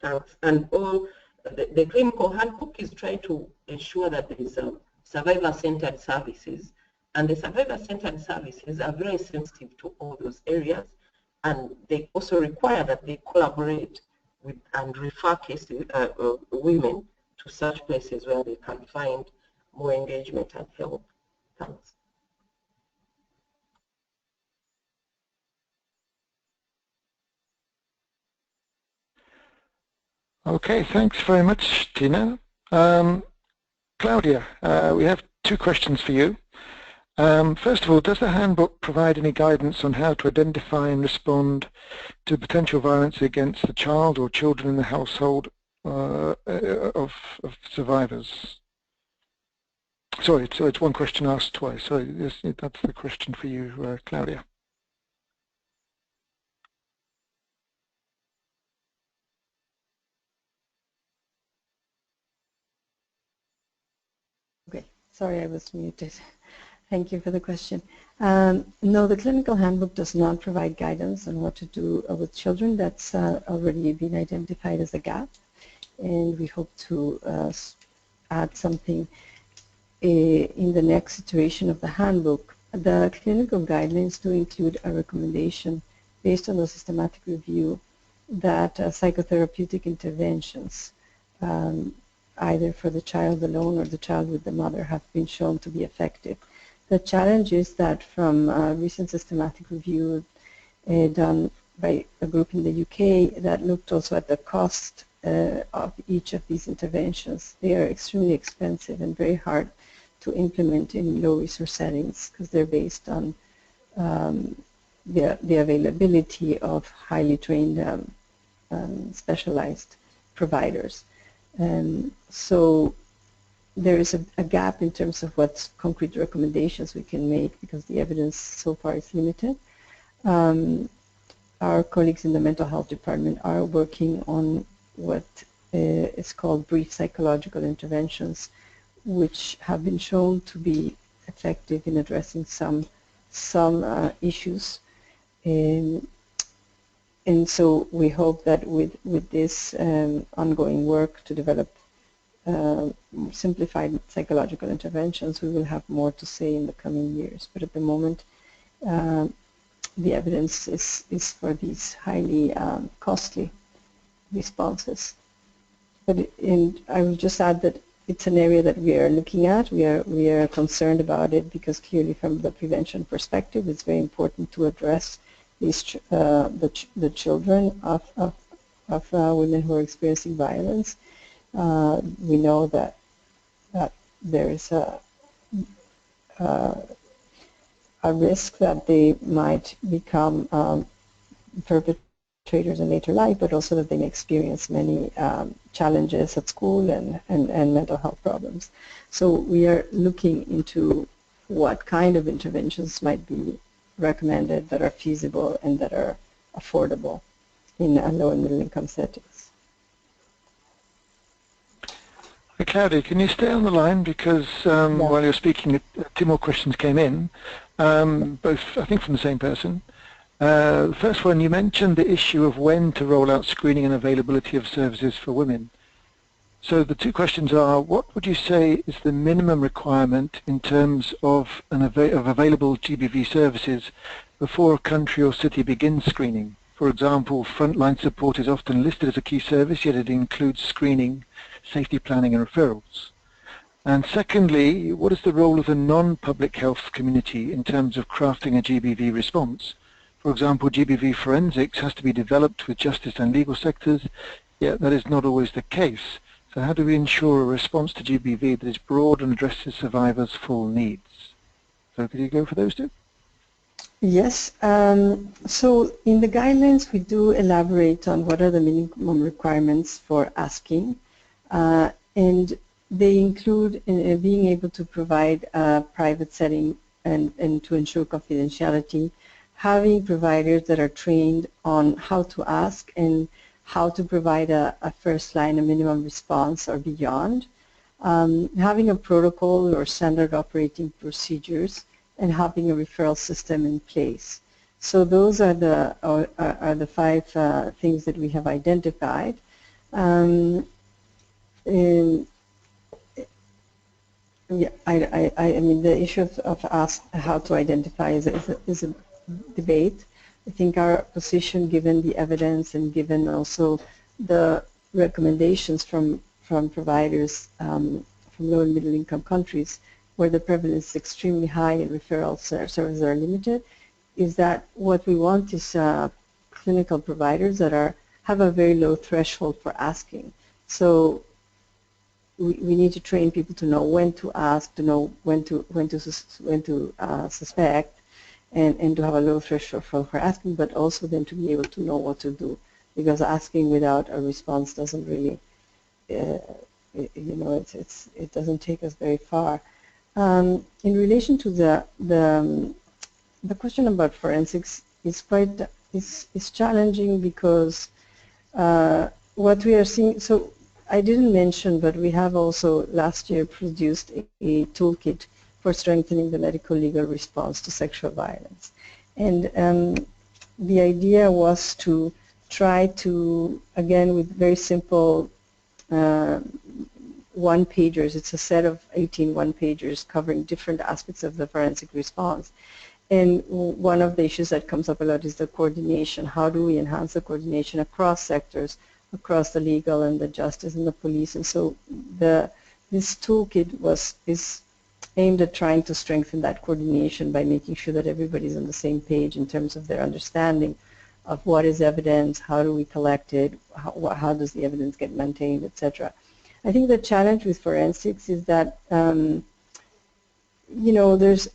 Thanks. And all the clinical handbook is trying to ensure that there is survivor-centered services, and the survivor-centered services are very sensitive to all those areas, and they also require that they collaborate with and refer cases, women to such places where they can find more engagement and help. Thanks. Okay, thanks very much, Tina. Claudia, we have two questions for you. First of all, does the handbook provide any guidance on how to identify and respond to potential violence against the child or children in the household of survivors? Sorry, so it's one question asked twice. Sorry, that's the question for you, Claudia. Okay, sorry, I was muted. Thank you for the question. No, the clinical handbook does not provide guidance on what to do with children. That's already been identified as a gap, and we hope to add something in the next iteration of the handbook. The clinical guidelines do include a recommendation based on a systematic review that psychotherapeutic interventions either for the child alone or the child with the mother have been shown to be effective. The challenge is that from a recent systematic review done by a group in the UK that looked also at the cost of each of these interventions. They are extremely expensive and very hard to implement in low-resource settings because they're based on the availability of highly trained specialized providers. So there is a gap in terms of what concrete recommendations we can make because the evidence so far is limited. Our colleagues in the mental health department are working on what is called brief psychological interventions, which have been shown to be effective in addressing some issues. And so we hope that with this ongoing work to develop simplified psychological interventions, we will have more to say in the coming years. But at the moment, the evidence is for these highly costly responses. But I will just add that it's an area that we are looking at. We are concerned about it because clearly from the prevention perspective, it's very important to address these the children of women who are experiencing violence. We know that there's a risk that they might become perpetrators in later life, but also that they may experience many challenges at school and mental health problems. So we are looking into what kind of interventions might be recommended that are feasible and that are affordable in low and middle income settings. Hi, Claudia, can you stay on the line, because while you're speaking, two more questions came in, both I think from the same person. The first one, you mentioned the issue of when to roll out screening and availability of services for women. So the two questions are, what would you say is the minimum requirement in terms of available GBV services before a country or city begins screening? For example, frontline support is often listed as a key service, yet it includes screening, safety planning and referrals. And secondly, what is the role of the non-public health community in terms of crafting a GBV response? For example, GBV forensics has to be developed with justice and legal sectors, yet that is not always the case. So how do we ensure a response to GBV that is broad and addresses survivors' full needs? So could you go for those two? Yes. So in the guidelines, we do elaborate on what are the minimum requirements for asking. And they include being able to provide a private setting and to ensure confidentiality, having providers that are trained on how to ask and how to provide a first line, a minimum response or beyond, having a protocol or standard operating procedures, and having a referral system in place. So those are the five things that we have identified. Yeah, I mean, the issue of how to identify is a debate. I think our position, given the evidence and given also the recommendations from providers from low and middle income countries where the prevalence is extremely high and referral services are limited, is that what we want is clinical providers that have a very low threshold for asking. So we need to train people to know when to ask, to know when to suspect, and to have a low threshold for asking, but also then to be able to know what to do, because asking without a response doesn't really, it doesn't take us very far. In relation to the question about forensics is challenging, because what we are seeing. So I didn't mention, but we have also last year produced a toolkit for strengthening the medical legal response to sexual violence. And the idea was to try to, again, with very simple one-pagers, it's a set of 18 one-pagers covering different aspects of the forensic response. And one of the issues that comes up a lot is the coordination. How do we enhance the coordination across sectors, across the legal and the justice and the police? And so this toolkit is aimed at trying to strengthen that coordination by making sure that everybody's on the same page in terms of their understanding of what is evidence, how do we collect it, how does the evidence get maintained, etc. I think the challenge with forensics is that, there's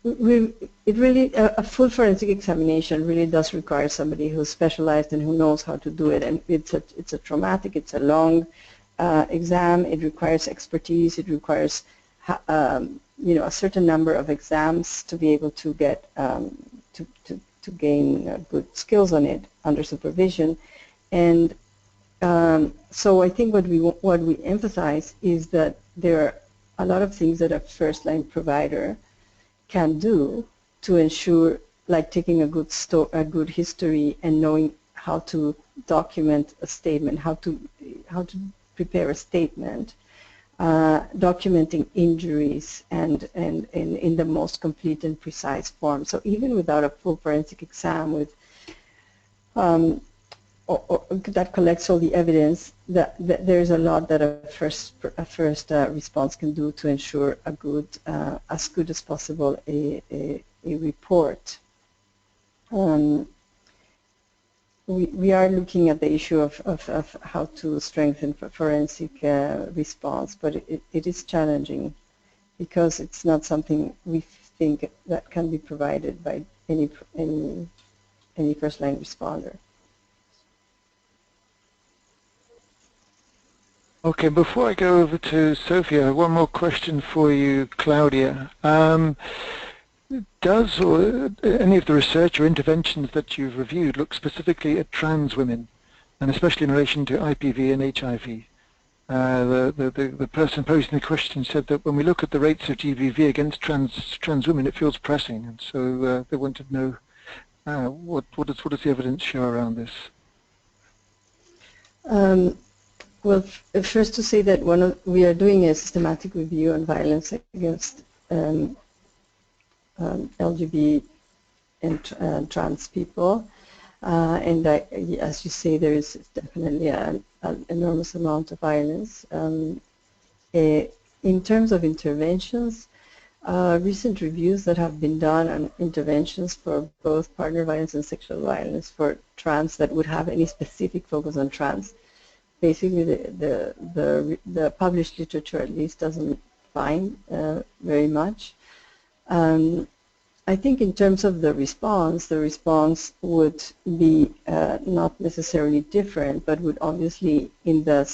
a full forensic examination really does require somebody who's specialized and who knows how to do it, and it's a traumatic, it's a long exam. It requires expertise. It requires a certain number of exams to be able to get to gain good skills on it under supervision. And so I think what we emphasize is that there are a lot of things that a first-line provider can do to ensure, like taking a good history and knowing how to document a statement, how to prepare a statement, documenting injuries and in the most complete and precise form. So even without a full forensic exam with that collects all the evidence, there's a lot that a first response can do to ensure a good, as good as possible, a report. we are looking at the issue of how to strengthen forensic response, but it is challenging because it's not something we think that can be provided by any first-line responder. Okay, before I go over to Sophia, one more question for you, Claudia. Does any of the research or interventions that you've reviewed look specifically at trans women, and especially in relation to IPV and HIV? The person posing the question said that when we look at the rates of GBV against trans women, it feels pressing, and so they wanted to know what does the evidence show around this? Well, first to say that we are doing a systematic review on violence against LGBT and trans people, and as you say, there is definitely an enormous amount of violence. In terms of interventions, recent reviews that have been done on interventions for both partner violence and sexual violence for trans that would have any specific focus on trans, basically the published literature at least doesn't find very much. I think in terms of the response would be not necessarily different, but would obviously in the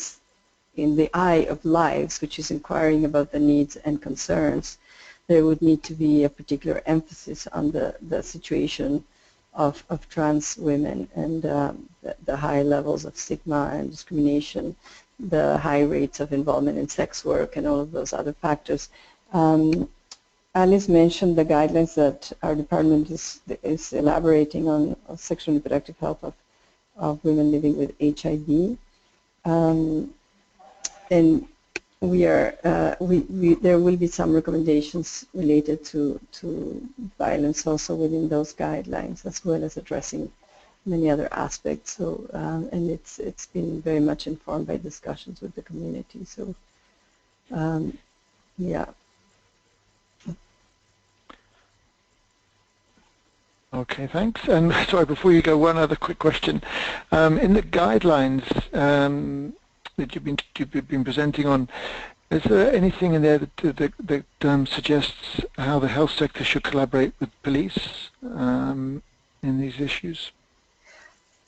eye of lives, which is inquiring about the needs and concerns, there would need to be a particular emphasis on the situation of trans women and the high levels of stigma and discrimination, the high rates of involvement in sex work, and all of those other factors. Alice mentioned the guidelines that our department is elaborating on sexual and reproductive health of women living with HIV, and there will be some recommendations related to violence also within those guidelines, as well as addressing many other aspects. So, and it's been very much informed by discussions with the community. So, yeah. Okay, thanks. And sorry, before you go, one other quick question. In the guidelines that you've been presenting on, is there anything in there that suggests how the health sector should collaborate with police in these issues?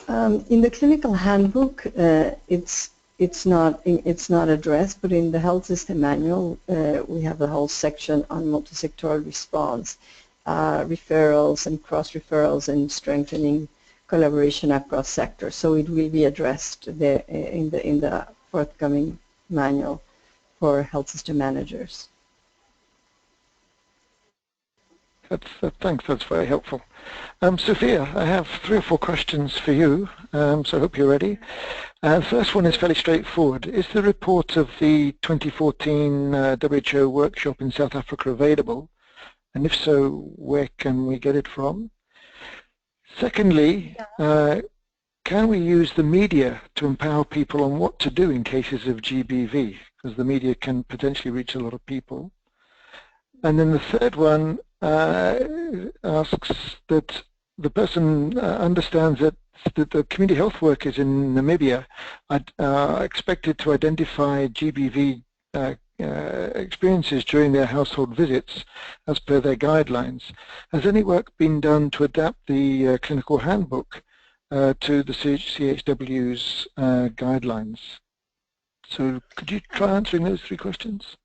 In the clinical handbook, it's not addressed, but in the health system manual, we have a whole section on multisectoral response. Referrals and cross-referrals and strengthening collaboration across sectors. So it will be addressed there in the forthcoming manual for health system managers. Thanks, that's very helpful. Sophia, I have 3 or 4 questions for you, so I hope you're ready. First one is fairly straightforward. Is the report of the 2014 WHO workshop in South Africa available? And if so, where can we get it from? Secondly, can we use the media to empower people on what to do in cases of GBV? Because the media can potentially reach a lot of people. And then the third one asks that the person understands that the community health workers in Namibia are expected to identify GBV experiences during their household visits as per their guidelines. Has any work been done to adapt the clinical handbook to the CHW's guidelines? So could you try answering those 3 questions?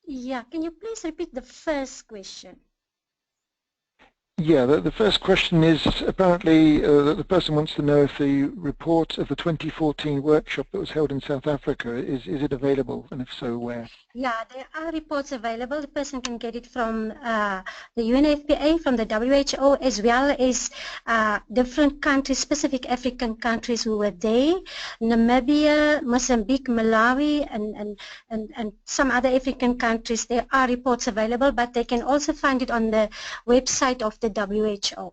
Yeah, can you please repeat the first question? Yeah, the first question is apparently the person wants to know if the report of the 2014 workshop that was held in South Africa, is it available, and if so, where? Yeah, there are reports available. The person can get it from the UNFPA, from the WHO, as well as different countries, specific African countries who were there, Namibia, Mozambique, Malawi, and some other African countries. There are reports available, but they can also find it on the website of the WHO.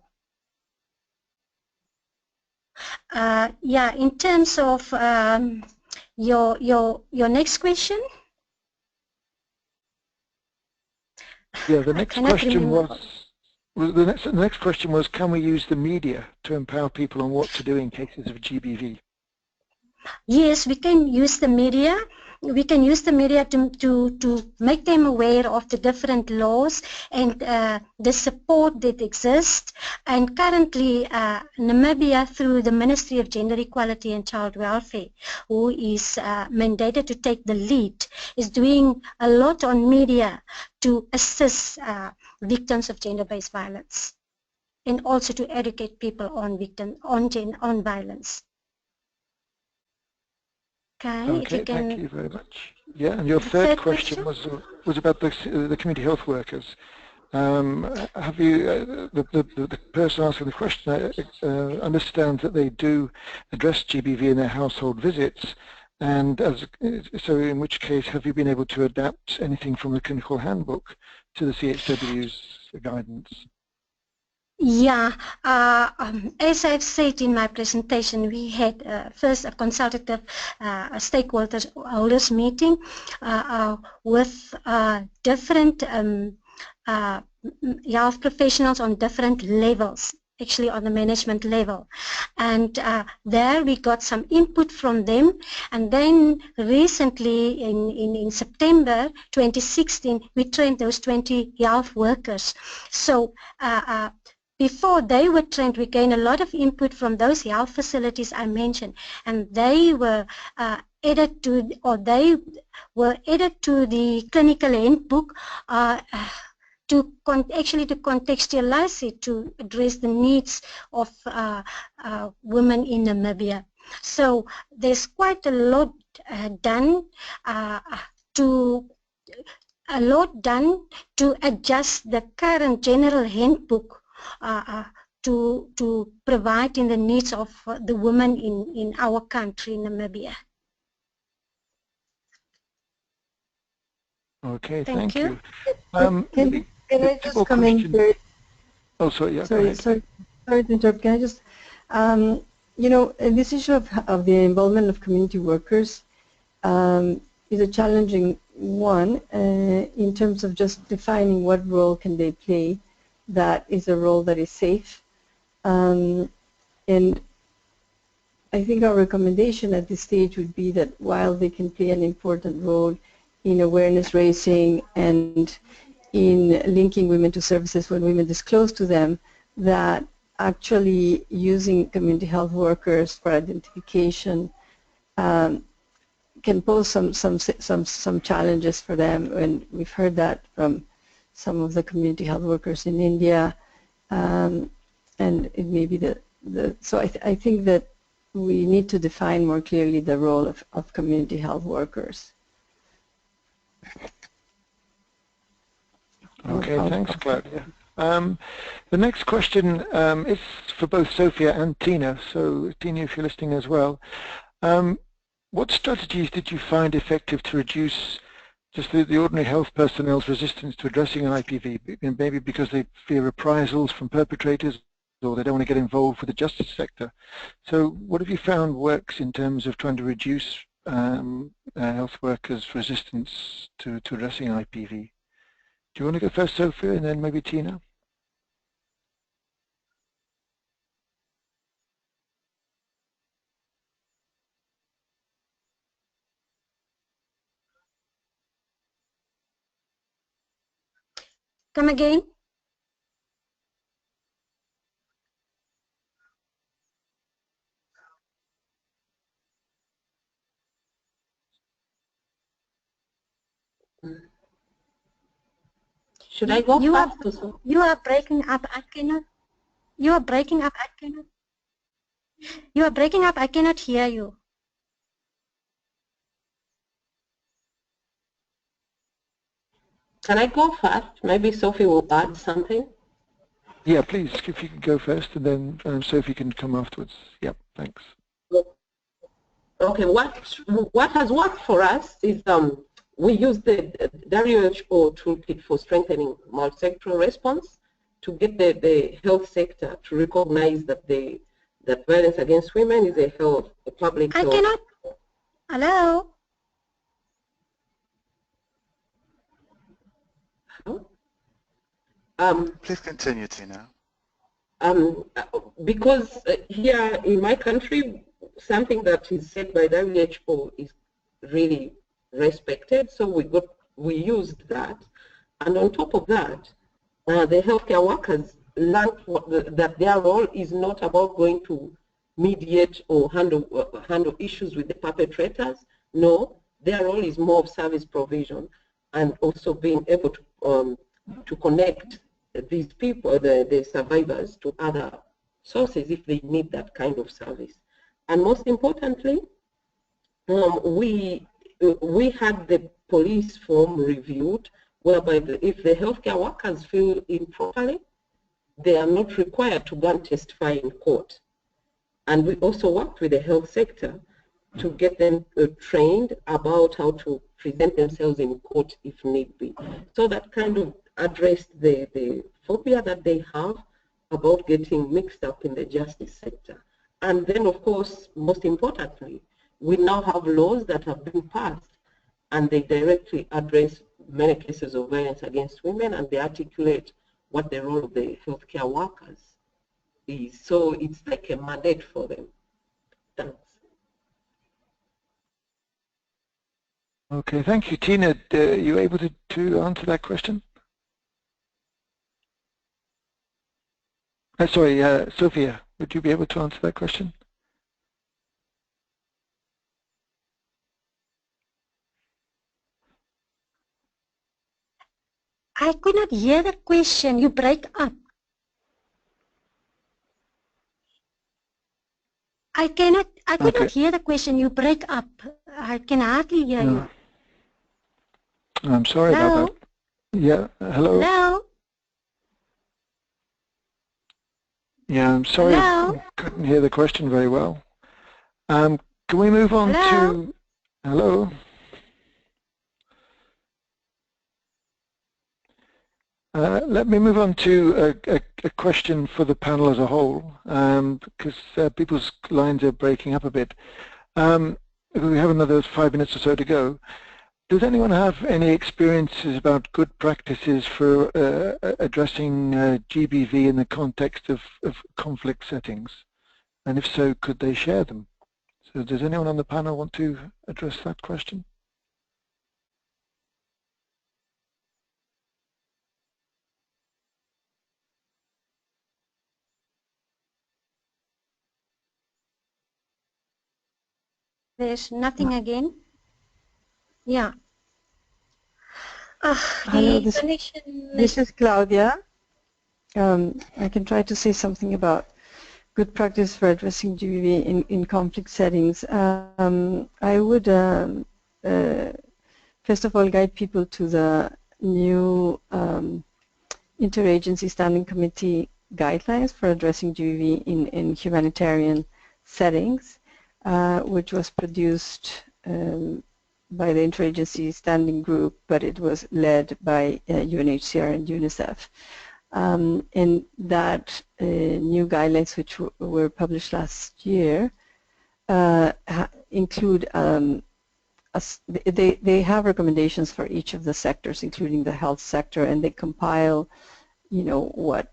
Yeah, in terms of your next question. Yeah, the next question was, well, the next question was, can we use the media to empower people on what to do in cases of GBV? Yes, we can use the media. We can use the media to make them aware of the different laws and the support that exists. And currently, Namibia, through the Ministry of Gender Equality and Child Welfare, who is mandated to take the lead, is doing a lot on media to assist victims of gender-based violence, and also to educate people on violence. Okay, if you can. Thank you very much. Yeah, and your third question was about the community health workers. Have you, the person asking the question understands that they do address GBV in their household visits, and so in which case have you been able to adapt anything from the clinical handbook to the CHW's guidance? Yeah, as I've said in my presentation, we had first a consultative stakeholders meeting with different health professionals on different levels, actually on the management level, and there we got some input from them. And then recently in September 2016 we trained those 20 health workers. So before they were trained, we gained a lot of input from those health facilities I mentioned, and they were added to the clinical handbook to contextualize it to address the needs of women in Namibia. So there's quite a lot done to adjust the current general handbook to provide in the needs of the women in our country, Namibia. Okay, thank you. Can I just come in here? Oh, sorry, yeah, sorry to interrupt. Can I just, you know, this issue of the involvement of community workers is a challenging one in terms of just defining what role can they play that is a role that is safe. And I think our recommendation at this stage would be that while they can play an important role in awareness raising and in linking women to services when women disclose to them, that actually using community health workers for identification can pose some challenges for them, and we've heard that from some of the community health workers in India, and it may be so I think that we need to define more clearly the role of community health workers. Okay, thanks, Claudia. The next question is for both Sophia and Tina. So, Tina, if you're listening as well, what strategies did you find effective to reduce just the ordinary health personnel's resistance to addressing an IPV, maybe because they fear reprisals from perpetrators or they don't want to get involved with the justice sector? So what have you found works in terms of trying to reduce health workers' resistance to addressing IPV? Do you want to go first, Sophia, and then maybe Tina? Come again? Should I go first? You are breaking up. I cannot. You are breaking up. I cannot. You are breaking up. I cannot hear you. Can I go first? Maybe Sophie will add something. Yeah, please, if you can go first, and then Sophie can come afterwards. Yep, thanks. Okay, what has worked for us is we use the WHO toolkit for strengthening multisectoral response to get the health sector to recognize that that violence against women is a public health. I cannot. Hello. Please continue, Tina. Because here in my country, something that is said by WHO is really respected, so we used that, and on top of that, the healthcare workers learned that their role is not about going to mediate or handle issues with the perpetrators. No, their role is more of service provision and also being able to connect these people, the survivors, to other sources if they need that kind of service. And most importantly, we had the police form reviewed, whereby if the healthcare workers feel improperly, they are not required to go and testify in court. And we also worked with the health sector to get them trained about how to present themselves in court if need be. So that kind of addressed the phobia that they have about getting mixed up in the justice sector. And then, of course, most importantly, we now have laws that have been passed, and they directly address many cases of violence against women, and they articulate what the role of the healthcare workers is. So it's like a mandate for them. Thanks. Okay, thank you. Tina, are you able to answer that question? Sorry, Sophia, would you be able to answer that question? I could not hear the question. You break up. I could not hear the question. You break up. I can hardly hear you. I'm sorry about that. Yeah, hello? Hello? Yeah, I'm sorry. Hello? I couldn't hear the question very well. Can we move on to... Hello? Let me move on to a question for the panel as a whole, because people's lines are breaking up a bit. We have another 5 minutes or so to go. Does anyone have any experiences about good practices for addressing GBV in the context of conflict settings? And if so, could they share them? So does anyone on the panel want to address that question? There's nothing again. Yeah. Hello, this is Claudia. I can try to say something about good practice for addressing GBV in conflict settings. I would first of all guide people to the new Interagency Standing Committee guidelines for addressing GBV in humanitarian settings, which was produced by the Interagency Standing Group, but it was led by UNHCR and UNICEF. And that new guidelines, which were published last year, include they have recommendations for each of the sectors, including the health sector, and they compile, what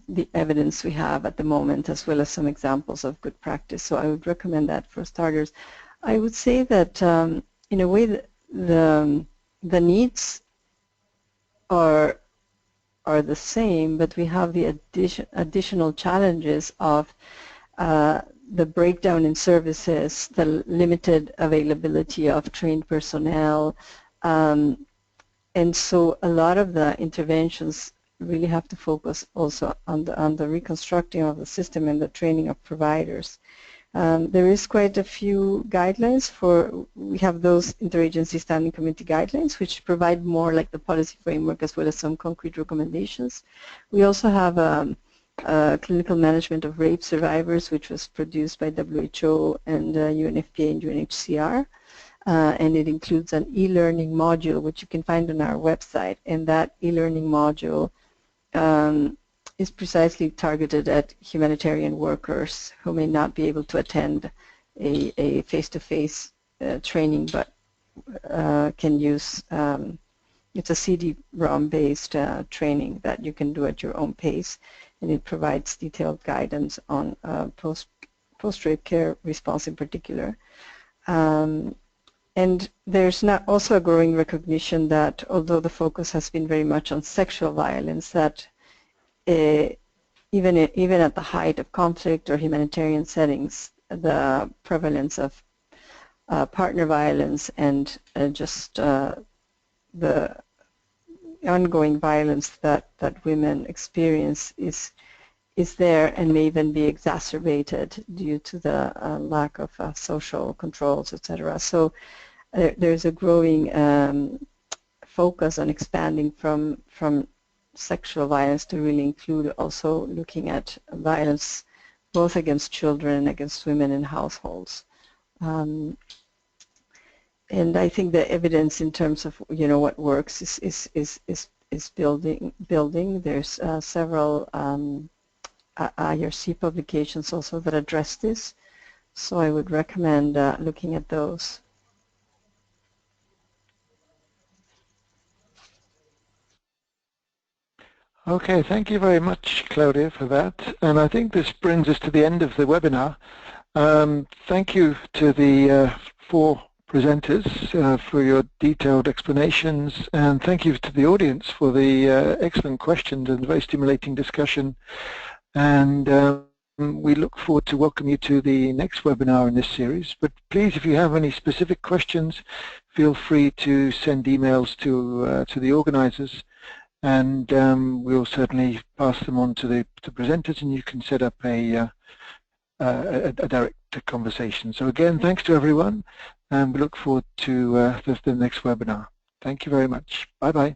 the evidence we have at the moment, as well as some examples of good practice. So I would recommend that for starters. I would say that in a way the needs are the same, but we have the additional challenges of the breakdown in services, the limited availability of trained personnel, and so a lot of the interventions really have to focus also on the reconstructing of the system and the training of providers. There is quite a few guidelines we have those Interagency Standing Committee guidelines, which provide more like the policy framework as well as some concrete recommendations. We also have Clinical Management of Rape Survivors, which was produced by WHO and UNFPA and UNHCR. And it includes an e-learning module, which you can find on our website. And that e-learning module is precisely targeted at humanitarian workers who may not be able to attend a face-to-face training, but can use it's a CD-ROM-based training that you can do at your own pace, and it provides detailed guidance on post-rape care response in particular. And there's now also a growing recognition that although the focus has been very much on sexual violence, that even at the height of conflict or humanitarian settings, the prevalence of partner violence and just the ongoing violence that women experience is there and may even be exacerbated due to the lack of social controls, etc. So there's a growing focus on expanding from sexual violence to really include also looking at violence both against children and against women in households. And I think the evidence in terms of what works is building. There's several IRC publications also that address this, so I would recommend looking at those. Okay, thank you very much, Claudia, for that. And I think this brings us to the end of the webinar. Thank you to the 4 presenters for your detailed explanations, and thank you to the audience for the excellent questions and very stimulating discussion. And we look forward to welcome you to the next webinar in this series. But please, if you have any specific questions, feel free to send emails to the organizers, and we'll certainly pass them on to the presenters, and you can set up a direct conversation. So again, thanks to everyone, and we look forward to the next webinar. Thank you very much. Bye-bye.